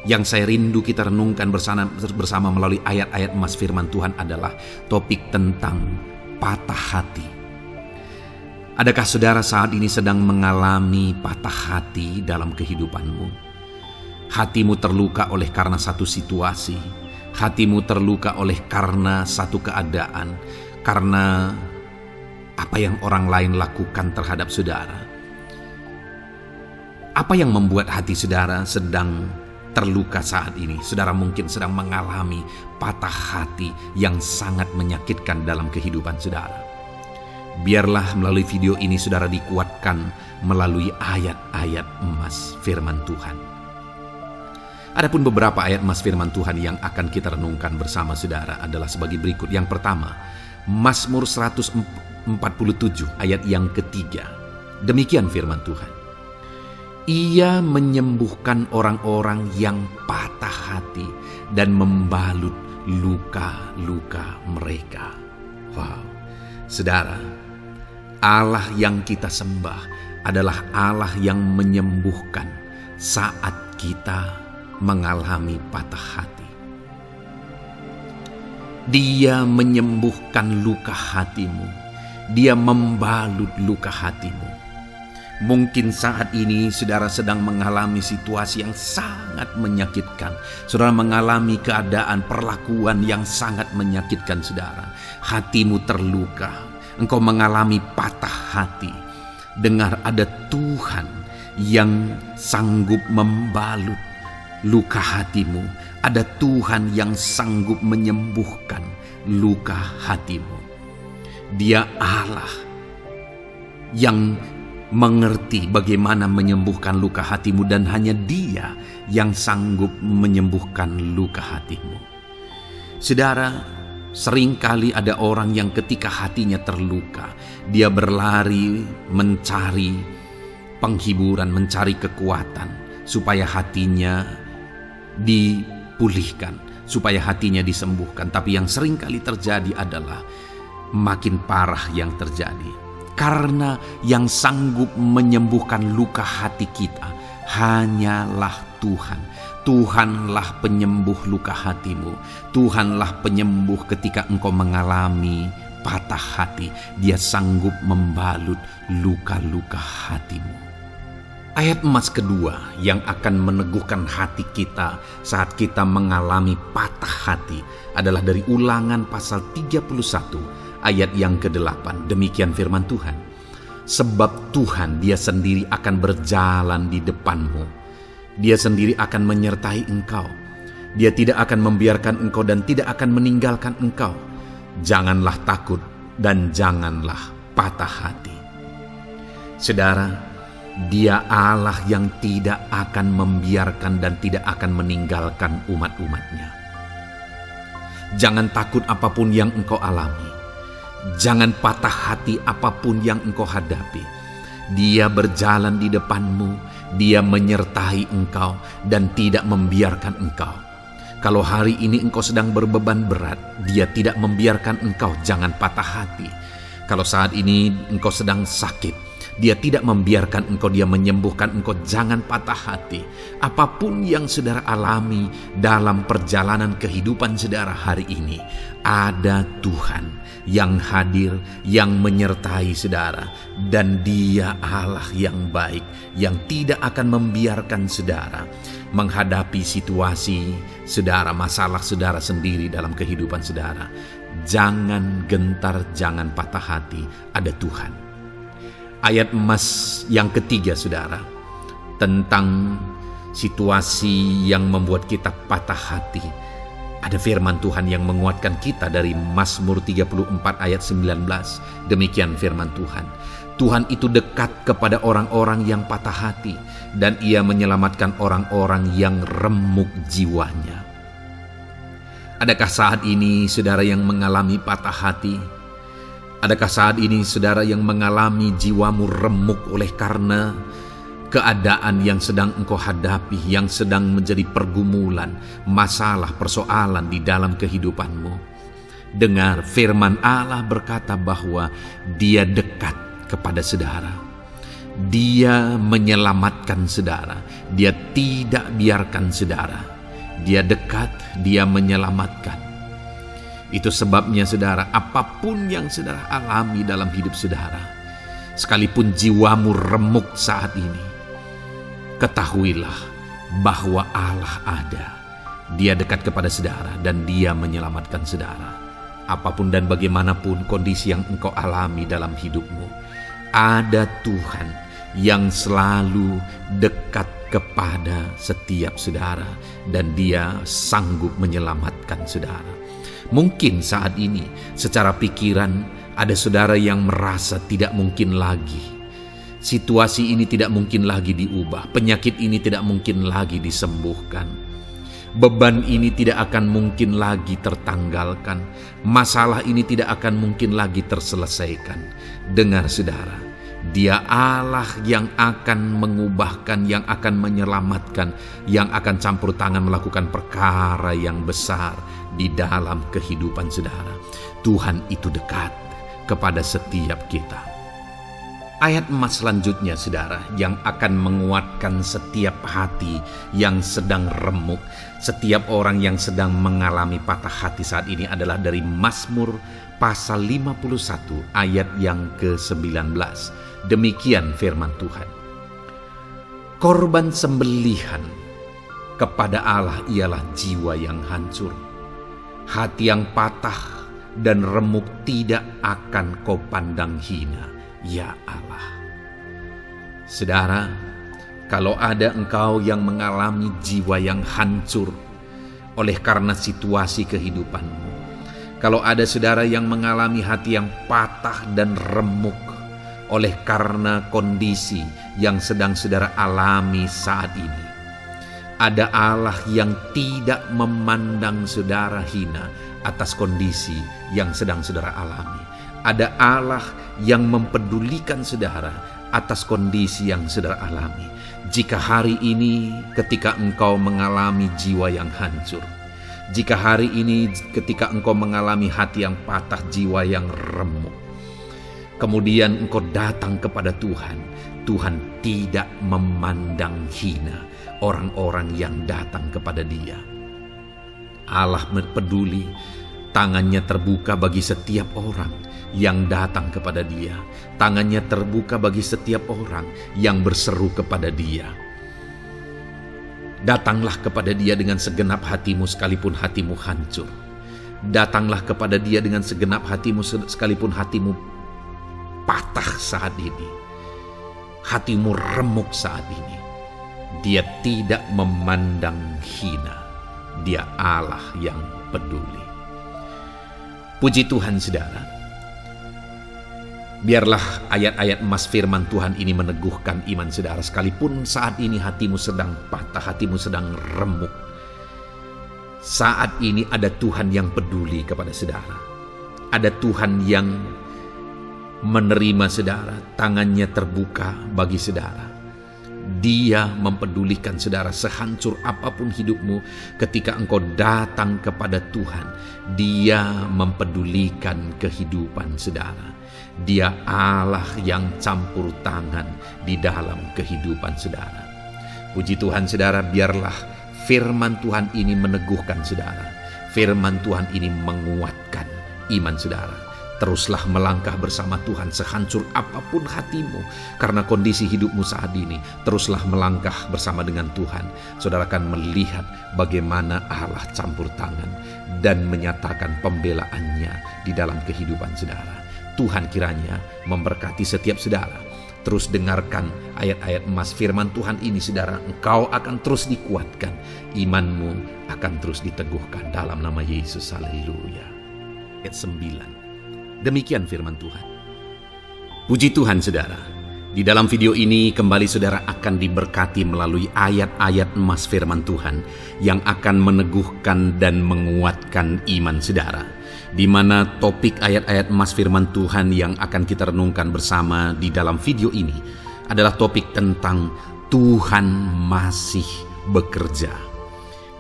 yang saya rindu kita renungkan bersama melalui ayat-ayat emas firman Tuhan adalah topik tentang patah hati. Adakah saudara saat ini sedang mengalami patah hati dalam kehidupanmu? Hatimu terluka oleh karena satu situasi, hatimu terluka oleh karena satu keadaan, karena apa yang orang lain lakukan terhadap saudara. Apa yang membuat hati saudara sedang terluka saat ini? Saudara mungkin sedang mengalami patah hati yang sangat menyakitkan dalam kehidupan saudara. Biarlah melalui video ini saudara dikuatkan melalui ayat-ayat emas firman Tuhan. Adapun beberapa ayat emas firman Tuhan yang akan kita renungkan bersama saudara adalah sebagai berikut. Yang pertama, Mazmur 147 ayat yang ketiga. Demikian firman Tuhan. Ia menyembuhkan orang-orang yang patah hati dan membalut luka-luka mereka. Wow, saudara, Allah yang kita sembah adalah Allah yang menyembuhkan saat kita mengalami patah hati. Dia menyembuhkan luka hatimu. Dia membalut luka hatimu. Mungkin saat ini saudara sedang mengalami situasi yang sangat menyakitkan. Saudara mengalami keadaan perlakuan yang sangat menyakitkan saudara. Hatimu terluka. Engkau mengalami patah hati. Dengar, ada Tuhan yang sanggup membalut luka hatimu. Ada Tuhan yang sanggup menyembuhkan luka hatimu. Dia Allah yang mengerti bagaimana menyembuhkan luka hatimu, dan hanya Dia yang sanggup menyembuhkan luka hatimu. Saudara, seringkali ada orang yang ketika hatinya terluka, dia berlari mencari penghiburan, mencari kekuatan supaya hatinya dipulihkan, supaya hatinya disembuhkan. Tapi yang seringkali terjadi adalah makin parah yang terjadi. Karena yang sanggup menyembuhkan luka hati kita hanyalah Tuhan. Tuhanlah penyembuh luka hatimu. Tuhanlah penyembuh ketika engkau mengalami patah hati. Dia sanggup membalut luka-luka hatimu. Ayat emas kedua yang akan meneguhkan hati kita saat kita mengalami patah hati adalah dari Ulangan pasal 31 ayat yang ke-8. Demikian firman Tuhan. Sebab Tuhan Dia sendiri akan berjalan di depanmu. Dia sendiri akan menyertai engkau. Dia tidak akan membiarkan engkau dan tidak akan meninggalkan engkau. Janganlah takut dan janganlah patah hati. Saudara, Dia Allah yang tidak akan membiarkan dan tidak akan meninggalkan umat-umatnya. Jangan takut apapun yang engkau alami. Jangan patah hati apapun yang engkau hadapi. Dia berjalan di depanmu, Dia menyertai engkau dan tidak membiarkan engkau. Kalau hari ini engkau sedang berbeban berat, Dia tidak membiarkan engkau, jangan patah hati. Kalau saat ini engkau sedang sakit, Dia tidak membiarkan engkau, Dia menyembuhkan engkau, jangan patah hati. Apapun yang saudara alami dalam perjalanan kehidupan saudara hari ini, ada Tuhan yang hadir, yang menyertai saudara. Dan Dia Allah yang baik, yang tidak akan membiarkan saudara menghadapi situasi saudara, masalah saudara sendiri dalam kehidupan saudara. Jangan gentar, jangan patah hati, ada Tuhan. Ayat emas yang ketiga saudara, tentang situasi yang membuat kita patah hati Ada firman Tuhan yang menguatkan kita dari Mazmur 34 ayat 19. Demikian firman Tuhan. Tuhan itu dekat kepada orang-orang yang patah hati, dan Ia menyelamatkan orang-orang yang remuk jiwanya. Adakah saat ini saudara yang mengalami patah hati? Adakah saat ini saudara yang mengalami jiwamu remuk oleh karena keadaan yang sedang engkau hadapi, yang sedang menjadi pergumulan, masalah, persoalan di dalam kehidupanmu? Dengar, firman Allah berkata bahwa Dia dekat kepada saudara. Dia menyelamatkan saudara. Dia tidak biarkan saudara. Dia dekat, Dia menyelamatkan. Itu sebabnya saudara, apapun yang saudara alami dalam hidup saudara, sekalipun jiwamu remuk saat ini, ketahuilah bahwa Allah ada. Dia dekat kepada saudara dan Dia menyelamatkan saudara. Apapun dan bagaimanapun kondisi yang engkau alami dalam hidupmu, ada Tuhan yang selalu dekat kepada setiap saudara dan Dia sanggup menyelamatkan saudara. Mungkin saat ini secara pikiran ada saudara yang merasa tidak mungkin lagi. Situasi ini tidak mungkin lagi diubah, penyakit ini tidak mungkin lagi disembuhkan, beban ini tidak akan mungkin lagi tertanggalkan, masalah ini tidak akan mungkin lagi terselesaikan. Dengar saudara, Dia Allah yang akan mengubahkan, yang akan menyelamatkan, yang akan campur tangan melakukan perkara yang besar di dalam kehidupan saudara. Tuhan itu dekat kepada setiap kita. Ayat emas selanjutnya saudara, yang akan menguatkan setiap hati yang sedang remuk, setiap orang yang sedang mengalami patah hati saat ini adalah dari Mazmur pasal 51 ayat yang ke-19. Demikian firman Tuhan. Korban sembelihan kepada Allah ialah jiwa yang hancur. Hati yang patah dan remuk tidak akan kau pandang hina, ya Allah. Saudara, kalau ada engkau yang mengalami jiwa yang hancur oleh karena situasi kehidupanmu, kalau ada saudara yang mengalami hati yang patah dan remuk oleh karena kondisi yang sedang saudara alami saat ini, ada Allah yang tidak memandang saudara hina atas kondisi yang sedang saudara alami. Ada Allah yang mempedulikan saudara atas kondisi yang saudara alami. Jika hari ini ketika engkau mengalami jiwa yang hancur, jika hari ini ketika engkau mengalami hati yang patah, jiwa yang remuk, kemudian engkau datang kepada Tuhan, Tuhan tidak memandang hina orang-orang yang datang kepada Dia. Allah peduli, tangannya terbuka bagi setiap orang yang datang kepada Dia. Tangannya terbuka bagi setiap orang yang berseru kepada Dia. Datanglah kepada Dia dengan segenap hatimu sekalipun hatimu hancur. Datanglah kepada Dia dengan segenap hatimu sekalipun hatimu patah saat ini, hatimu remuk saat ini. Dia tidak memandang hina. Dia Allah yang peduli. Puji Tuhan saudara. Biarlah ayat-ayat emas firman Tuhan ini meneguhkan iman saudara, sekalipun saat ini hatimu sedang patah, hatimu sedang remuk. Saat ini ada Tuhan yang peduli kepada saudara. Ada Tuhan yang menerima saudara, tangannya terbuka bagi saudara. Dia mempedulikan saudara sehancur apapun hidupmu. Ketika engkau datang kepada Tuhan, Dia mempedulikan kehidupan saudara. Dia Allah yang campur tangan di dalam kehidupan saudara. Puji Tuhan saudara, biarlah firman Tuhan ini meneguhkan saudara. Firman Tuhan ini menguatkan iman saudara. Teruslah melangkah bersama Tuhan sehancur apapun hatimu karena kondisi hidupmu saat ini. Teruslah melangkah bersama dengan Tuhan. Saudara akan melihat bagaimana Allah campur tangan dan menyatakan pembelaannya di dalam kehidupan saudara. Tuhan kiranya memberkati setiap saudara. terus dengarkan ayat-ayat emas firman Tuhan ini, saudara, engkau akan terus dikuatkan, imanmu akan terus diteguhkan dalam nama Yesus. Haleluya. Ayat 9. Demikian firman Tuhan. Puji Tuhan, saudara. Di dalam video ini kembali saudara akan diberkati melalui ayat-ayat emas firman Tuhan yang akan meneguhkan dan menguatkan iman saudara. Di mana topik ayat-ayat emas firman Tuhan yang akan kita renungkan bersama di dalam video ini adalah topik tentang Tuhan masih bekerja.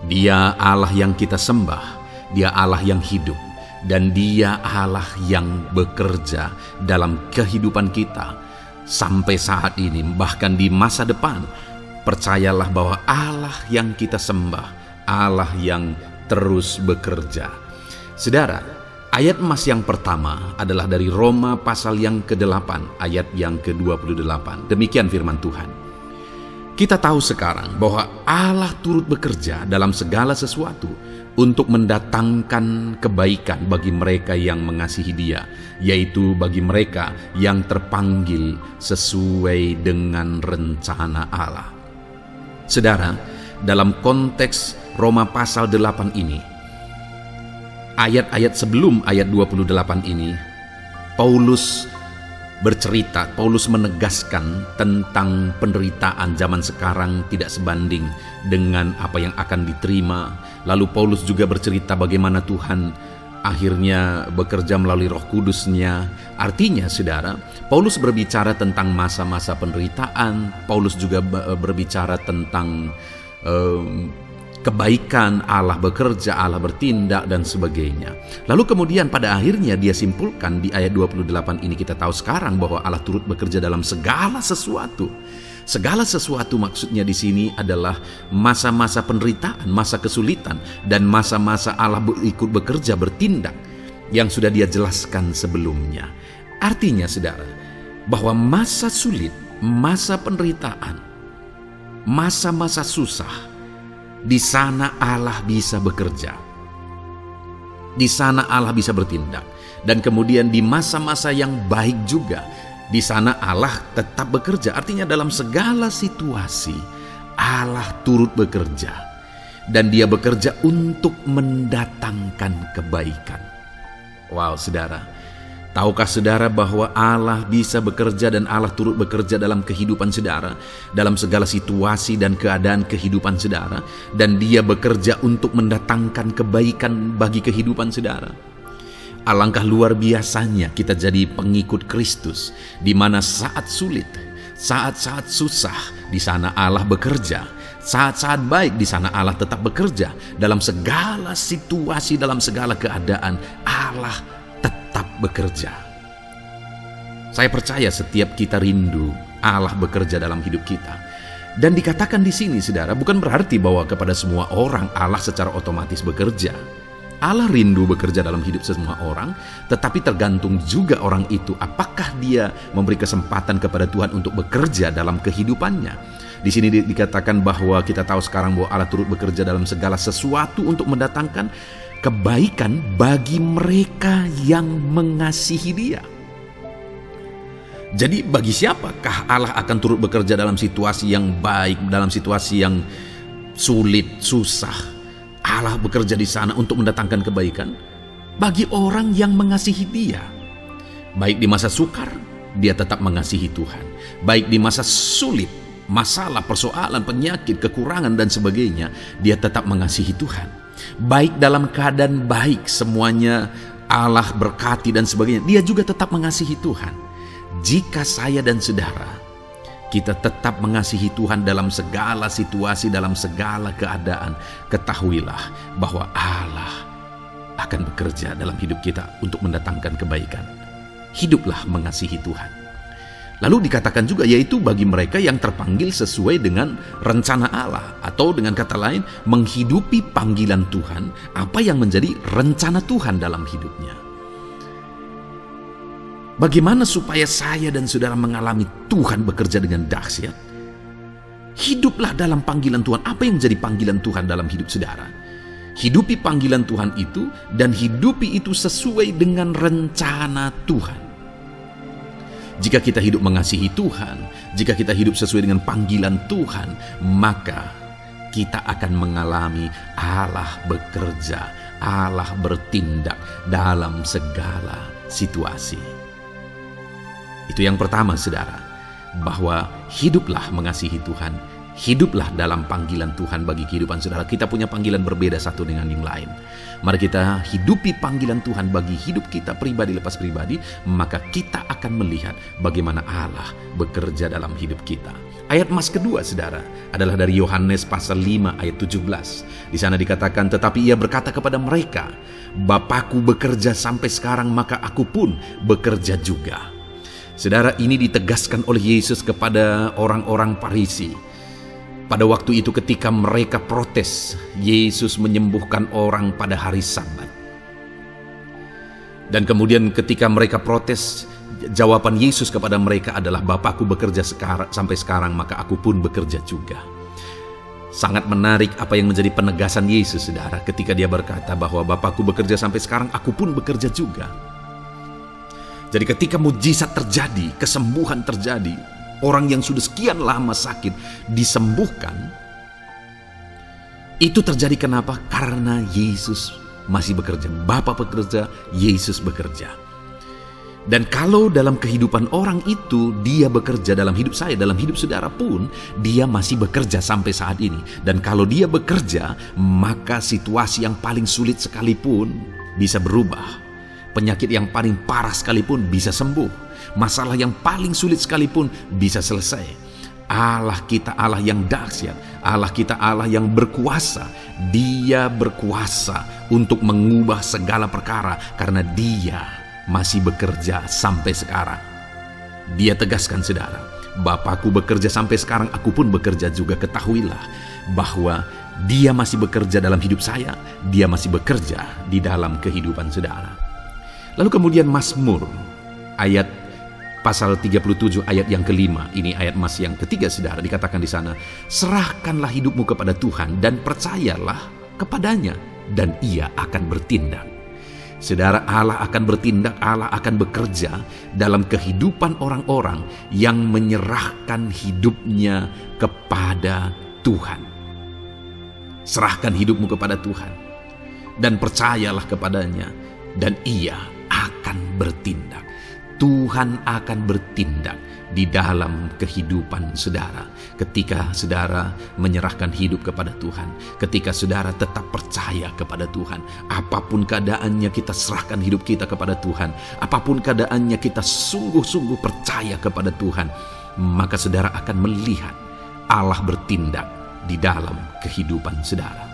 Dia Allah yang kita sembah, Dia Allah yang hidup, dan Dia Allah yang bekerja dalam kehidupan kita. Sampai saat ini, bahkan di masa depan, percayalah bahwa Allah yang kita sembah, Allah yang terus bekerja. Saudara, ayat emas yang pertama adalah dari Roma pasal yang ke-8, ayat yang ke-28. Demikian firman Tuhan. Kita tahu sekarang bahwa Allah turut bekerja dalam segala sesuatu untuk mendatangkan kebaikan bagi mereka yang mengasihi Dia, yaitu bagi mereka yang terpanggil sesuai dengan rencana Allah. Saudara, dalam konteks Roma pasal 8 ini, ayat-ayat sebelum ayat 28 ini, Paulus menegaskan tentang penderitaan zaman sekarang tidak sebanding dengan apa yang akan diterima. Lalu Paulus juga bercerita bagaimana Tuhan akhirnya bekerja melalui Roh Kudus-Nya. Artinya, saudara, Paulus berbicara tentang masa-masa penderitaan. Paulus juga berbicara tentang kebaikan, Allah bekerja, Allah bertindak, dan sebagainya. Lalu kemudian pada akhirnya dia simpulkan di ayat 28 ini, kita tahu sekarang bahwa Allah turut bekerja dalam segala sesuatu. Segala sesuatu maksudnya di sini adalah masa-masa penderitaan, masa kesulitan, dan masa-masa Allah ikut bekerja, bertindak, yang sudah Dia jelaskan sebelumnya. Artinya, saudara, bahwa masa sulit, masa penderitaan, masa-masa susah, di sana Allah bisa bekerja. Di sana Allah bisa bertindak. Dan kemudian di masa-masa yang baik juga, di sana Allah tetap bekerja. Artinya dalam segala situasi Allah turut bekerja. Dan Dia bekerja untuk mendatangkan kebaikan. Wow, saudara. Tahukah saudara bahwa Allah bisa bekerja dan Allah turut bekerja dalam kehidupan saudara, dalam segala situasi dan keadaan kehidupan saudara, dan Dia bekerja untuk mendatangkan kebaikan bagi kehidupan saudara. Alangkah luar biasanya kita jadi pengikut Kristus, di mana saat sulit, saat-saat susah, di sana Allah bekerja. Saat-saat baik, di sana Allah tetap bekerja. Dalam segala situasi, dalam segala keadaan, Allah tetap bekerja. Saya percaya setiap kita rindu Allah bekerja dalam hidup kita. Dan dikatakan di sini, saudara, bukan berarti bahwa kepada semua orang Allah secara otomatis bekerja. Allah rindu bekerja dalam hidup semua orang, tetapi tergantung juga orang itu apakah dia memberi kesempatan kepada Tuhan untuk bekerja dalam kehidupannya. Di sini dikatakan bahwa kita tahu sekarang bahwa Allah turut bekerja dalam segala sesuatu untuk mendatangkan kebaikan bagi mereka yang mengasihi Dia. Jadi bagi siapakah Allah akan turut bekerja dalam situasi yang baik, dalam situasi yang sulit, susah? Allah bekerja di sana untuk mendatangkan kebaikan bagi orang yang mengasihi Dia. Baik di masa sukar, dia tetap mengasihi Tuhan. Baik di masa sulit, masalah, persoalan, penyakit, kekurangan, dan sebagainya, dia tetap mengasihi Tuhan. Baik dalam keadaan baik, semuanya Allah berkati dan sebagainya, dia juga tetap mengasihi Tuhan. Jika saya dan saudara, kita tetap mengasihi Tuhan dalam segala situasi, dalam segala keadaan, ketahuilah bahwa Allah akan bekerja dalam hidup kita untuk mendatangkan kebaikan. Hiduplah mengasihi Tuhan. Lalu dikatakan juga, yaitu bagi mereka yang terpanggil sesuai dengan rencana Allah, atau dengan kata lain, menghidupi panggilan Tuhan, apa yang menjadi rencana Tuhan dalam hidupnya. Bagaimana supaya saya dan saudara mengalami Tuhan bekerja dengan dahsyat? Hiduplah dalam panggilan Tuhan. Apa yang menjadi panggilan Tuhan dalam hidup saudara? Hidupi panggilan Tuhan itu, dan hidupi itu sesuai dengan rencana Tuhan. Jika kita hidup mengasihi Tuhan, jika kita hidup sesuai dengan panggilan Tuhan, maka kita akan mengalami Allah bekerja, Allah bertindak dalam segala situasi. Itu yang pertama, saudara, bahwa hiduplah mengasihi Tuhan, hiduplah dalam panggilan Tuhan bagi kehidupan saudara. Kita punya panggilan berbeda satu dengan yang lain. Mari kita hidupi panggilan Tuhan bagi hidup kita pribadi lepas pribadi, maka kita akan melihat bagaimana Allah bekerja dalam hidup kita. Ayat emas kedua, saudara, adalah dari Yohanes pasal 5 ayat 17. Di sana dikatakan, tetapi ia berkata kepada mereka, Bapakku bekerja sampai sekarang, maka aku pun bekerja juga. Saudara, ini ditegaskan oleh Yesus kepada orang-orang Farisi. Pada waktu itu ketika mereka protes, Yesus menyembuhkan orang pada hari Sabat. Dan kemudian ketika mereka protes, jawaban Yesus kepada mereka adalah, Bapakku bekerja sampai sekarang, maka aku pun bekerja juga. Sangat menarik apa yang menjadi penegasan Yesus, saudara, ketika dia berkata bahwa Bapakku bekerja sampai sekarang, aku pun bekerja juga. Jadi ketika mujizat terjadi, kesembuhan terjadi, orang yang sudah sekian lama sakit disembuhkan, itu terjadi kenapa? Karena Yesus masih bekerja. Bapa bekerja, Yesus bekerja. Dan kalau dalam kehidupan orang itu dia bekerja, dalam hidup saya, dalam hidup saudara pun, dia masih bekerja sampai saat ini. Dan kalau dia bekerja, maka situasi yang paling sulit sekalipun bisa berubah. Penyakit yang paling parah sekalipun bisa sembuh. Masalah yang paling sulit sekalipun bisa selesai. Allah kita Allah yang dahsyat, Allah kita Allah yang berkuasa. Dia berkuasa untuk mengubah segala perkara karena dia masih bekerja sampai sekarang. Dia tegaskan, saudara, Bapakku bekerja sampai sekarang, aku pun bekerja juga. Ketahuilah bahwa dia masih bekerja dalam hidup saya, dia masih bekerja di dalam kehidupan saudara. Lalu kemudian Mazmur ayat pasal 37 ayat yang kelima, ini ayat emas yang ketiga, saudara, dikatakan di sana, serahkanlah hidupmu kepada Tuhan dan percayalah kepadanya, dan ia akan bertindak. Saudara, Allah akan bertindak, Allah akan bekerja dalam kehidupan orang-orang yang menyerahkan hidupnya kepada Tuhan. Serahkan hidupmu kepada Tuhan dan percayalah kepadanya, dan ia akan bertindak. Tuhan akan bertindak di dalam kehidupan saudara. Ketika saudara menyerahkan hidup kepada Tuhan, ketika saudara tetap percaya kepada Tuhan, apapun keadaannya kita serahkan hidup kita kepada Tuhan, apapun keadaannya kita sungguh-sungguh percaya kepada Tuhan, maka saudara akan melihat Allah bertindak di dalam kehidupan saudara.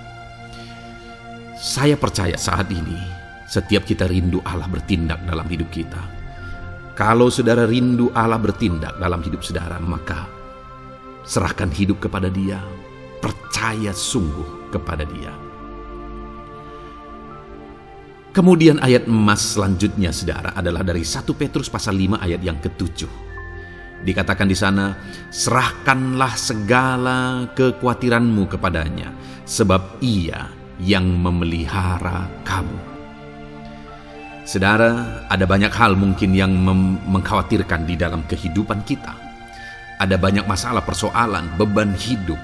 Saya percaya saat ini setiap kita rindu Allah bertindak dalam hidup kita. Kalau saudara rindu Allah bertindak dalam hidup saudara, maka serahkan hidup kepada Dia, percaya sungguh kepada Dia. Kemudian ayat emas selanjutnya, saudara, adalah dari 1 Petrus pasal 5 ayat yang ke-7. Dikatakan di sana, serahkanlah segala kekhawatiranmu kepadanya, sebab Ia yang memelihara kamu. Saudara, ada banyak hal mungkin yang mengkhawatirkan di dalam kehidupan kita. Ada banyak masalah, persoalan, beban hidup,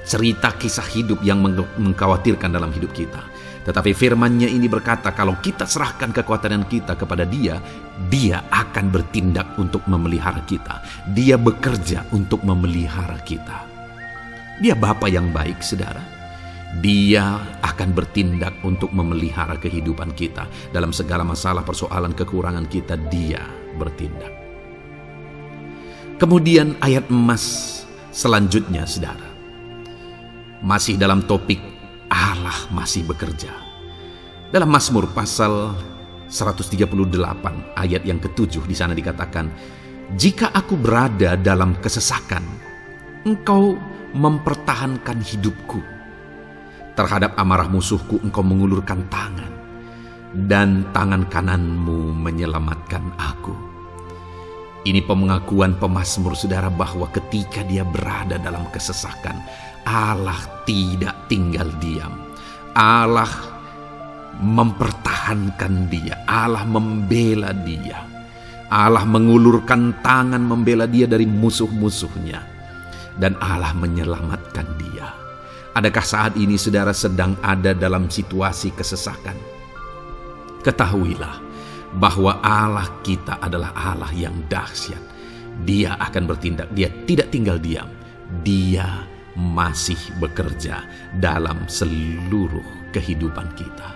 cerita kisah hidup yang mengkhawatirkan dalam hidup kita. Tetapi firman-Nya ini berkata, kalau kita serahkan kekhawatiran kita kepada Dia, Dia akan bertindak untuk memelihara kita. Dia bekerja untuk memelihara kita. Dia Bapa yang baik, saudara. Dia akan bertindak untuk memelihara kehidupan kita. Dalam segala masalah, persoalan, kekurangan kita, Dia bertindak. Kemudian ayat emas selanjutnya, saudara, masih dalam topik Allah masih bekerja. Dalam Mazmur pasal 138 ayat yang ke-7, di sana dikatakan, jika aku berada dalam kesesakan, Engkau mempertahankan hidupku. Terhadap amarah musuhku Engkau mengulurkan tangan, dan tangan kananmu menyelamatkan aku. Ini pengakuan pemazmur, saudara, bahwa ketika dia berada dalam kesesakan, Allah tidak tinggal diam. Allah mempertahankan dia, Allah membela dia, Allah mengulurkan tangan membela dia dari musuh-musuhnya, dan Allah menyelamatkan dia. Adakah saat ini saudara sedang ada dalam situasi kesesakan? Ketahuilah bahwa Allah kita adalah Allah yang dahsyat. Dia akan bertindak, dia tidak tinggal diam. Dia masih bekerja dalam seluruh kehidupan kita.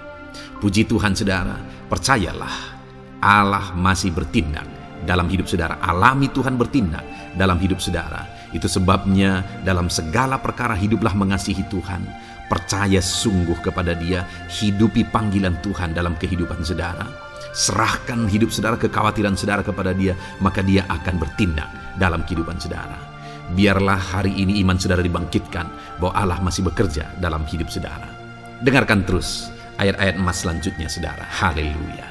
Puji Tuhan saudara, percayalah Allah masih bertindak dalam hidup saudara. Alami Tuhan bertindak dalam hidup saudara. Itu sebabnya dalam segala perkara hiduplah mengasihi Tuhan. Percaya sungguh kepada Dia, hidupi panggilan Tuhan dalam kehidupan saudara. Serahkan hidup saudara, kekhawatiran saudara kepada Dia, maka Dia akan bertindak dalam kehidupan saudara. Biarlah hari ini iman saudara dibangkitkan bahwa Allah masih bekerja dalam hidup saudara. Dengarkan terus ayat-ayat emas selanjutnya saudara. Haleluya.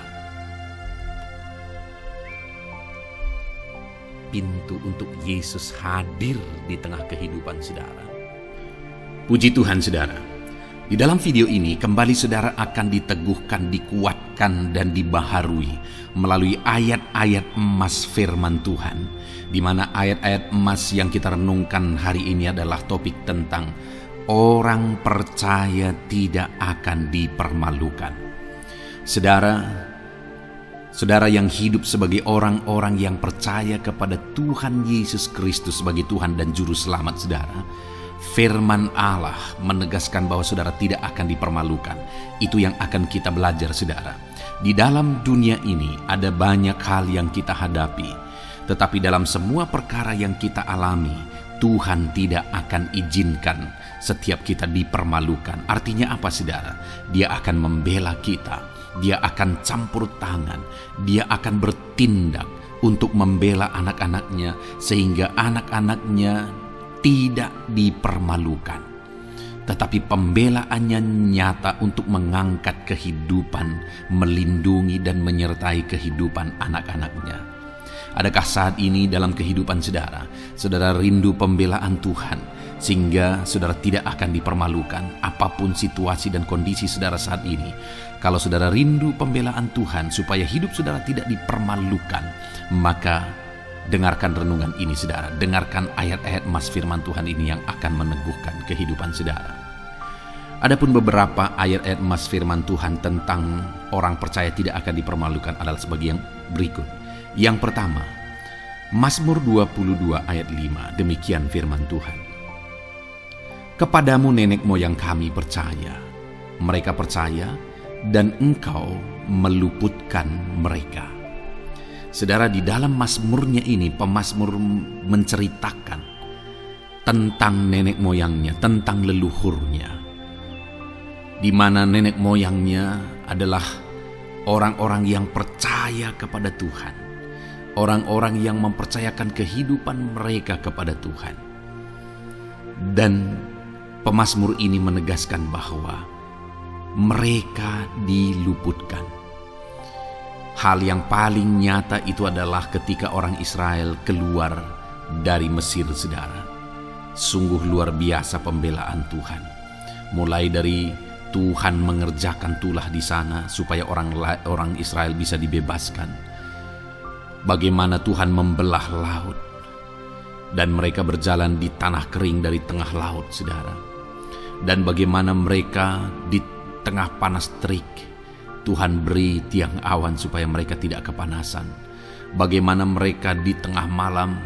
Pintu untuk Yesus hadir di tengah kehidupan saudara. Puji Tuhan saudara. Di dalam video ini kembali saudara akan diteguhkan, dikuatkan dan dibaharui melalui ayat-ayat emas firman Tuhan, di mana ayat-ayat emas yang kita renungkan hari ini adalah topik tentang orang percaya tidak akan dipermalukan. Saudara yang hidup sebagai orang-orang yang percaya kepada Tuhan Yesus Kristus sebagai Tuhan dan Juru Selamat saudara, firman Allah menegaskan bahwa saudara tidak akan dipermalukan. Itu yang akan kita belajar saudara. Di dalam dunia ini ada banyak hal yang kita hadapi, tetapi dalam semua perkara yang kita alami, Tuhan tidak akan izinkan setiap kita dipermalukan. Artinya apa saudara? Dia akan membela kita, Dia akan campur tangan, Dia akan bertindak untuk membela anak-anaknya sehingga anak-anaknya tidak dipermalukan. Tetapi pembelaannya nyata untuk mengangkat kehidupan, melindungi dan menyertai kehidupan anak-anaknya. Adakah saat ini dalam kehidupan saudara, saudara rindu pembelaan Tuhan sehingga saudara tidak akan dipermalukan apapun situasi dan kondisi saudara saat ini? Kalau saudara rindu pembelaan Tuhan supaya hidup saudara tidak dipermalukan, maka dengarkan renungan ini saudara, dengarkan ayat-ayat emas firman Tuhan ini yang akan meneguhkan kehidupan saudara. Adapun beberapa ayat-ayat emas firman Tuhan tentang orang percaya tidak akan dipermalukan adalah sebagai yang berikut. Yang pertama, Mazmur 22 ayat 5, demikian firman Tuhan. Kepadamu nenek moyang kami percaya, mereka percaya dan Engkau meluputkan mereka. Saudara, di dalam mazmurnya ini pemazmur menceritakan tentang nenek moyangnya, tentang leluhurnya, di mana nenek moyangnya adalah orang-orang yang percaya kepada Tuhan, orang-orang yang mempercayakan kehidupan mereka kepada Tuhan. Dan pemazmur ini menegaskan bahwa mereka diluputkan. Hal yang paling nyata itu adalah ketika orang Israel keluar dari Mesir saudara. Sungguh luar biasa pembelaan Tuhan. Mulai dari Tuhan mengerjakan tulah di sana supaya orang Israel bisa dibebaskan. Bagaimana Tuhan membelah laut dan mereka berjalan di tanah kering dari tengah laut saudara. Dan bagaimana mereka di tengah panas terik Tuhan beri tiang awan supaya mereka tidak kepanasan. Bagaimana mereka di tengah malam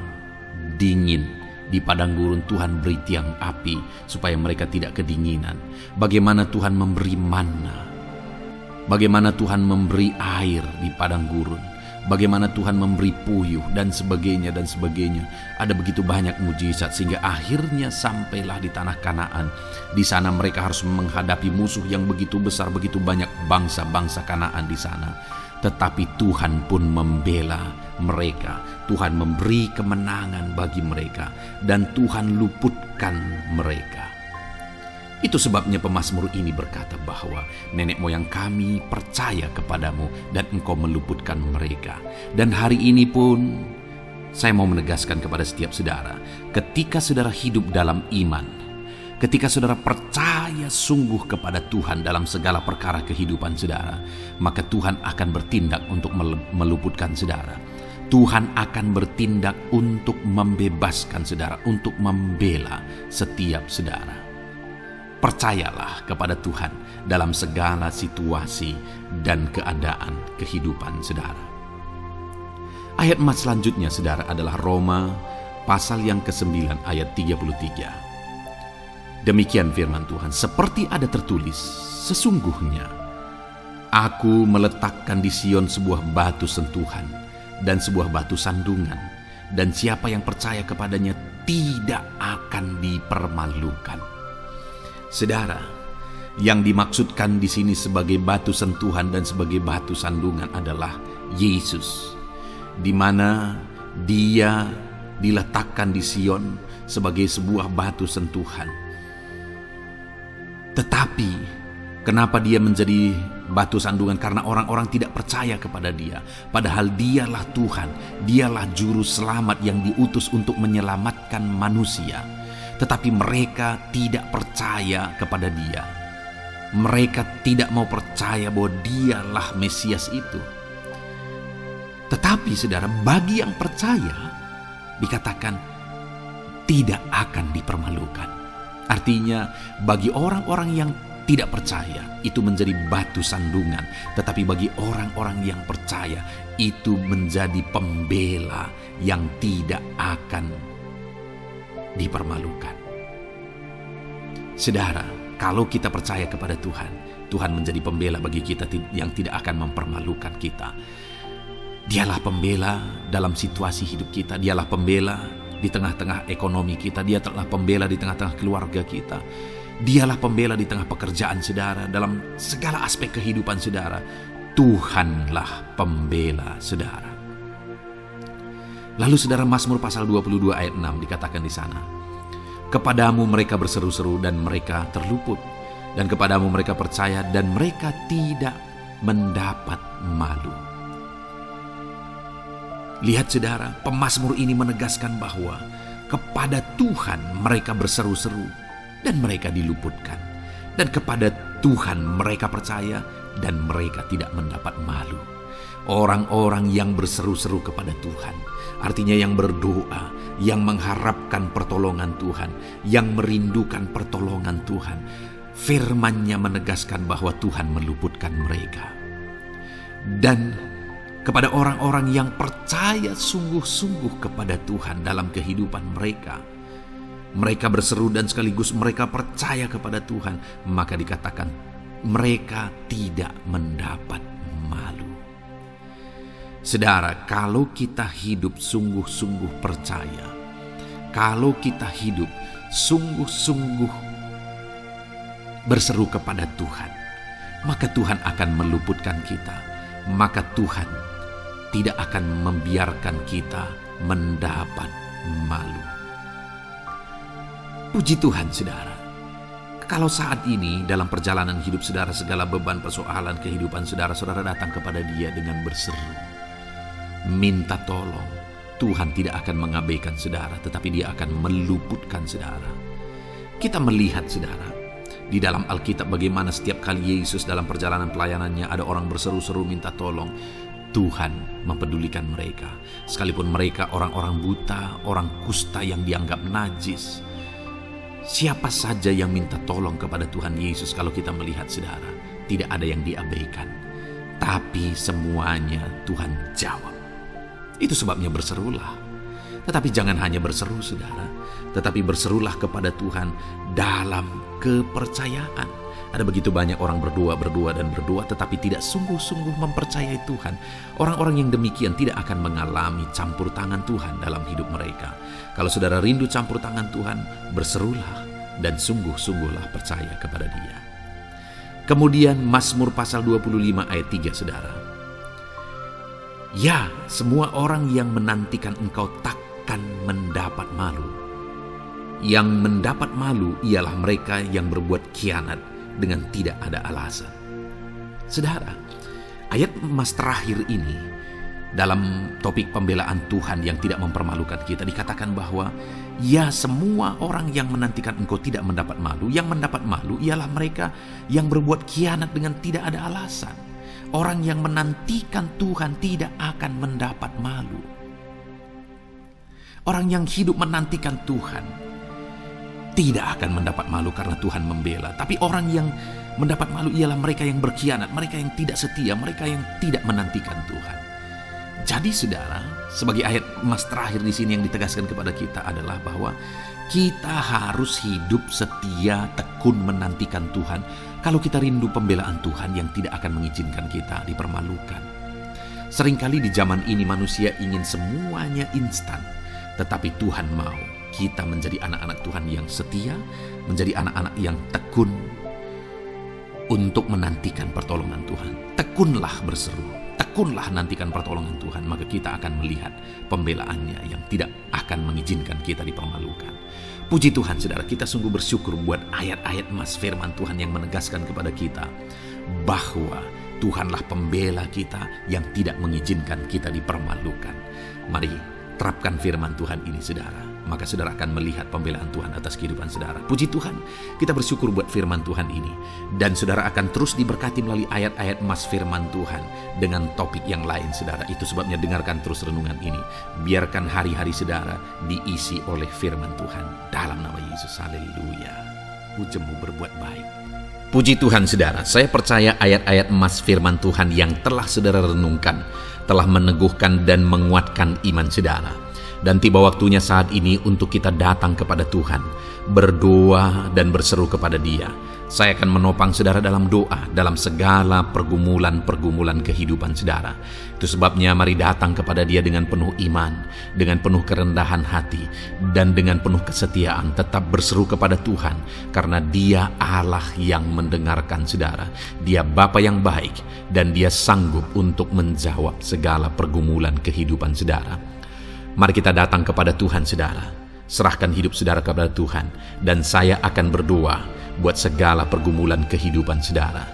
dingin di padang gurun, Tuhan beri tiang api supaya mereka tidak kedinginan. Bagaimana Tuhan memberi manna, bagaimana Tuhan memberi air di padang gurun, bagaimana Tuhan memberi puyuh dan sebagainya dan sebagainya. Ada begitu banyak mujizat sehingga akhirnya sampailah di tanah Kanaan. Di sana mereka harus menghadapi musuh yang begitu besar, begitu banyak bangsa-bangsa Kanaan di sana. Tetapi Tuhan pun membela mereka. Tuhan memberi kemenangan bagi mereka dan Tuhan luputkan mereka. Itu sebabnya pemazmur ini berkata bahwa nenek moyang kami percaya kepadamu dan Engkau meluputkan mereka. Dan hari ini pun saya mau menegaskan kepada setiap saudara, ketika saudara hidup dalam iman, ketika saudara percaya sungguh kepada Tuhan dalam segala perkara kehidupan saudara, maka Tuhan akan bertindak untuk meluputkan saudara. Tuhan akan bertindak untuk membebaskan saudara, untuk membela setiap saudara. Percayalah kepada Tuhan dalam segala situasi dan keadaan kehidupan saudara. Ayat emas selanjutnya saudara adalah Roma pasal yang ke-9 ayat 33. Demikian firman Tuhan, seperti ada tertulis, sesungguhnya Aku meletakkan di Sion sebuah batu sentuhan dan sebuah batu sandungan, dan siapa yang percaya kepadanya tidak akan dipermalukan. Saudara, yang dimaksudkan di sini sebagai batu sentuhan dan sebagai batu sandungan adalah Yesus, di mana Dia diletakkan di Sion sebagai sebuah batu sentuhan. Tetapi kenapa Dia menjadi batu sandungan? Karena orang-orang tidak percaya kepada Dia. Padahal Dialah Tuhan, Dialah juru selamat yang diutus untuk menyelamatkan manusia. Tetapi mereka tidak percaya kepada Dia. Mereka tidak mau percaya bahwa Dialah Mesias itu. Tetapi saudara, bagi yang percaya dikatakan tidak akan dipermalukan. Artinya bagi orang-orang yang tidak percaya itu menjadi batu sandungan, tetapi bagi orang-orang yang percaya itu menjadi pembela yang tidak akan dipermalukan. Saudara, kalau kita percaya kepada Tuhan, Tuhan menjadi pembela bagi kita yang tidak akan mempermalukan kita. Dialah pembela dalam situasi hidup kita, Dialah pembela di tengah-tengah ekonomi kita, Dia telah pembela di tengah-tengah keluarga kita, Dialah pembela di tengah pekerjaan saudara, dalam segala aspek kehidupan saudara. Tuhanlah pembela saudara. Lalu saudara, Mazmur pasal 22 ayat 6 dikatakan di sana, kepadamu mereka berseru-seru dan mereka terluput, dan kepadamu mereka percaya dan mereka tidak mendapat malu. Lihat saudara, pemazmur ini menegaskan bahwa kepada Tuhan mereka berseru-seru dan mereka diluputkan, dan kepada Tuhan mereka percaya dan mereka tidak mendapat malu. Orang-orang yang berseru-seru kepada Tuhan, artinya yang berdoa, yang mengharapkan pertolongan Tuhan, yang merindukan pertolongan Tuhan, firman-Nya menegaskan bahwa Tuhan meluputkan mereka. Dan kepada orang-orang yang percaya sungguh-sungguh kepada Tuhan dalam kehidupan mereka, mereka berseru dan sekaligus mereka percaya kepada Tuhan, maka dikatakan mereka tidak mendapat malu. Saudara, kalau kita hidup sungguh-sungguh percaya, kalau kita hidup sungguh-sungguh berseru kepada Tuhan, maka Tuhan akan meluputkan kita. Maka Tuhan tidak akan membiarkan kita mendapat malu. Puji Tuhan saudara, kalau saat ini dalam perjalanan hidup saudara, segala beban persoalan kehidupan saudara, saudara datang kepada Dia dengan berseru, minta tolong, Tuhan tidak akan mengabaikan saudara, tetapi Dia akan meluputkan saudara. Kita melihat saudara, di dalam Alkitab bagaimana setiap kali Yesus dalam perjalanan pelayanannya ada orang berseru-seru minta tolong, Tuhan mempedulikan mereka. Sekalipun mereka orang-orang buta, orang kusta yang dianggap najis, siapa saja yang minta tolong kepada Tuhan Yesus, kalau kita melihat saudara, tidak ada yang diabaikan, tapi semuanya Tuhan jawab. Itu sebabnya berserulah. Tetapi jangan hanya berseru saudara, tetapi berserulah kepada Tuhan dalam kepercayaan. Ada begitu banyak orang berdoa dan berdoa tetapi tidak sungguh-sungguh mempercayai Tuhan. Orang-orang yang demikian tidak akan mengalami campur tangan Tuhan dalam hidup mereka. Kalau saudara rindu campur tangan Tuhan, berserulah dan sungguh-sungguhlah percaya kepada Dia. Kemudian Mazmur pasal 25 ayat 3 saudara. Ya, semua orang yang menantikan Engkau takkan mendapat malu. Yang mendapat malu ialah mereka yang berbuat khianat dengan tidak ada alasan. Saudara, ayat emas terakhir ini dalam topik pembelaan Tuhan yang tidak mempermalukan kita, dikatakan bahwa ya, semua orang yang menantikan Engkau tidak mendapat malu. Yang mendapat malu ialah mereka yang berbuat khianat dengan tidak ada alasan. Orang yang menantikan Tuhan tidak akan mendapat malu. Orang yang hidup menantikan Tuhan tidak akan mendapat malu karena Tuhan membela. Tapi orang yang mendapat malu ialah mereka yang berkhianat, mereka yang tidak setia, mereka yang tidak menantikan Tuhan. Jadi saudara, sebagai ayat emas terakhir di sini yang ditegaskan kepada kita adalah bahwa kita harus hidup setia, tekun menantikan Tuhan. Kalau kita rindu pembelaan Tuhan yang tidak akan mengizinkan kita dipermalukan. Seringkali di zaman ini manusia ingin semuanya instan. Tetapi Tuhan mau kita menjadi anak-anak Tuhan yang setia, menjadi anak-anak yang tekun untuk menantikan pertolongan Tuhan. Tekunlah berseru, tekunlah nantikan pertolongan Tuhan, maka kita akan melihat pembelaannya yang tidak akan mengizinkan kita dipermalukan. Puji Tuhan saudara, kita sungguh bersyukur buat ayat-ayat emas firman Tuhan yang menegaskan kepada kita bahwa Tuhanlah pembela kita yang tidak mengizinkan kita dipermalukan. Mari terapkan firman Tuhan ini saudara, maka saudara akan melihat pembelaan Tuhan atas kehidupan saudara. Puji Tuhan, kita bersyukur buat firman Tuhan ini. Dan saudara akan terus diberkati melalui ayat-ayat emas firman Tuhan dengan topik yang lain saudara. Itu sebabnya dengarkan terus renungan ini. Biarkan hari-hari saudara diisi oleh firman Tuhan. Dalam nama Yesus, haleluya. Pujimu berbuat baik. Puji Tuhan saudara, saya percaya ayat-ayat emas firman Tuhan yang telah saudara renungkan telah meneguhkan dan menguatkan iman saudara. Dan tiba waktunya saat ini untuk kita datang kepada Tuhan, berdoa dan berseru kepada Dia. Saya akan menopang saudara dalam doa, dalam segala pergumulan-pergumulan kehidupan saudara. Itu sebabnya mari datang kepada Dia dengan penuh iman, dengan penuh kerendahan hati, dan dengan penuh kesetiaan. Tetap berseru kepada Tuhan, karena Dia Allah yang mendengarkan saudara. Dia Bapa yang baik, dan Dia sanggup untuk menjawab segala pergumulan kehidupan saudara. Mari kita datang kepada Tuhan saudara. Serahkan hidup saudara kepada Tuhan, dan saya akan berdoa buat segala pergumulan kehidupan saudara.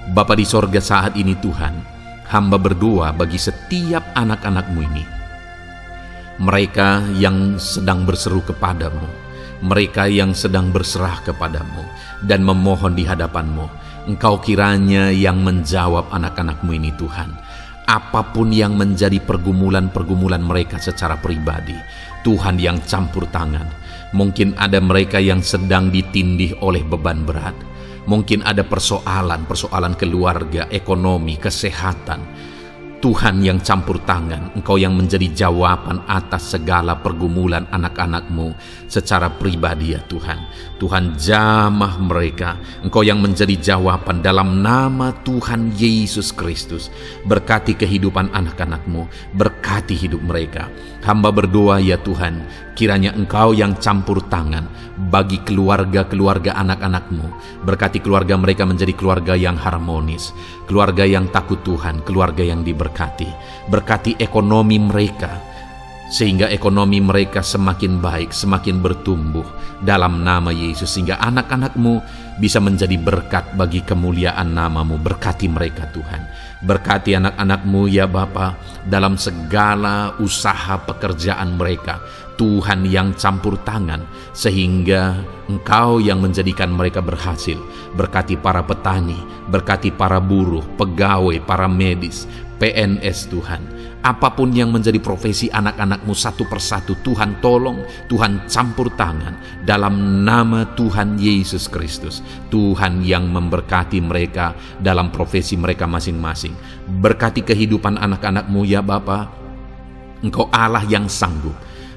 Bapa di sorga, saat ini Tuhan, hamba berdoa bagi setiap anak-anak-Mu ini. Mereka yang sedang berseru kepadamu, mereka yang sedang berserah kepadamu dan memohon di hadapan-Mu. Engkau kiranya yang menjawab anak-anak-Mu ini Tuhan. Apapun yang menjadi pergumulan-pergumulan mereka secara pribadi, Tuhan yang campur tangan. Mungkin ada mereka yang sedang ditindih oleh beban berat. Mungkin ada persoalan keluarga, ekonomi, kesehatan. Tuhan yang campur tangan, Engkau yang menjadi jawaban atas segala pergumulan anak-anak-Mu secara pribadi ya Tuhan. Tuhan jamah mereka, Engkau yang menjadi jawaban dalam nama Tuhan Yesus Kristus. Berkati kehidupan anak-anak-Mu, berkati hidup mereka. Hamba berdoa ya Tuhan, kiranya Engkau yang campur tangan bagi keluarga-keluarga anak-anak-Mu. Berkati keluarga mereka menjadi keluarga yang harmonis, keluarga yang takut Tuhan, keluarga yang diberkati. Berkati ekonomi mereka, sehingga ekonomi mereka semakin baik, semakin bertumbuh dalam nama Yesus. Sehingga anak-anak-Mu bisa menjadi berkat bagi kemuliaan nama-Mu. Berkati mereka Tuhan. Berkati anak-anak-Mu ya Bapa dalam segala usaha pekerjaan mereka. Tuhan yang campur tangan sehingga Engkau yang menjadikan mereka berhasil. Berkati para petani, berkati para buruh, pegawai, para medis, PNS Tuhan. Apapun yang menjadi profesi anak-anak-Mu satu persatu, Tuhan tolong, Tuhan campur tangan dalam nama Tuhan Yesus Kristus. Tuhan yang memberkati mereka dalam profesi mereka masing-masing. Berkati kehidupan anak-anak-Mu ya Bapa. Engkau Allah yang sanggup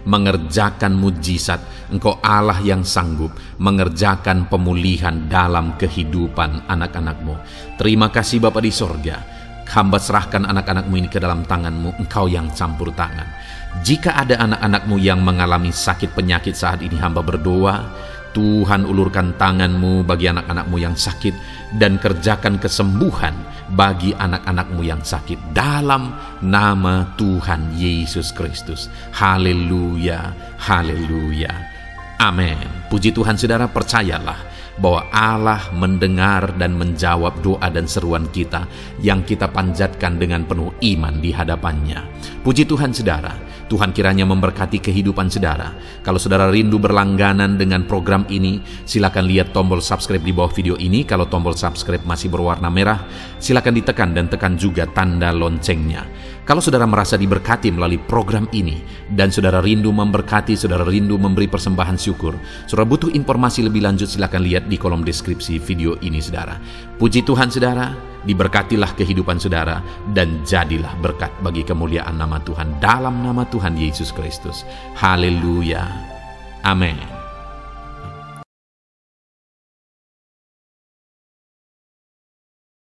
mengerjakan mujizat. Engkau Allah yang sanggup mengerjakan pemulihan dalam kehidupan anak-anak-Mu. Terima kasih Bapa di sorga. Hamba serahkan anak-anak-Mu ini ke dalam tangan-Mu, Engkau yang campur tangan. Jika ada anak-anak-Mu yang mengalami sakit penyakit saat ini, hamba berdoa, Tuhan ulurkan tangan-Mu bagi anak-anak-Mu yang sakit dan kerjakan kesembuhan bagi anak-anak-Mu yang sakit dalam nama Tuhan Yesus Kristus. Haleluya, haleluya, amin. Puji Tuhan saudara, percayalah bahwa Allah mendengar dan menjawab doa dan seruan kita yang kita panjatkan dengan penuh iman di hadapannya. Puji Tuhan saudara, Tuhan kiranya memberkati kehidupan saudara. Kalau saudara rindu berlangganan dengan program ini, silakan lihat tombol subscribe di bawah video ini. Kalau tombol subscribe masih berwarna merah, silakan ditekan dan tekan juga tanda loncengnya. Kalau saudara merasa diberkati melalui program ini, dan saudara rindu memberkati, saudara rindu memberi persembahan syukur, saudara butuh informasi lebih lanjut, silakan lihat di kolom deskripsi video ini, saudara. Puji Tuhan, saudara, diberkatilah kehidupan saudara, dan jadilah berkat bagi kemuliaan nama Tuhan, dalam nama Tuhan Yesus Kristus. Haleluya. Amin.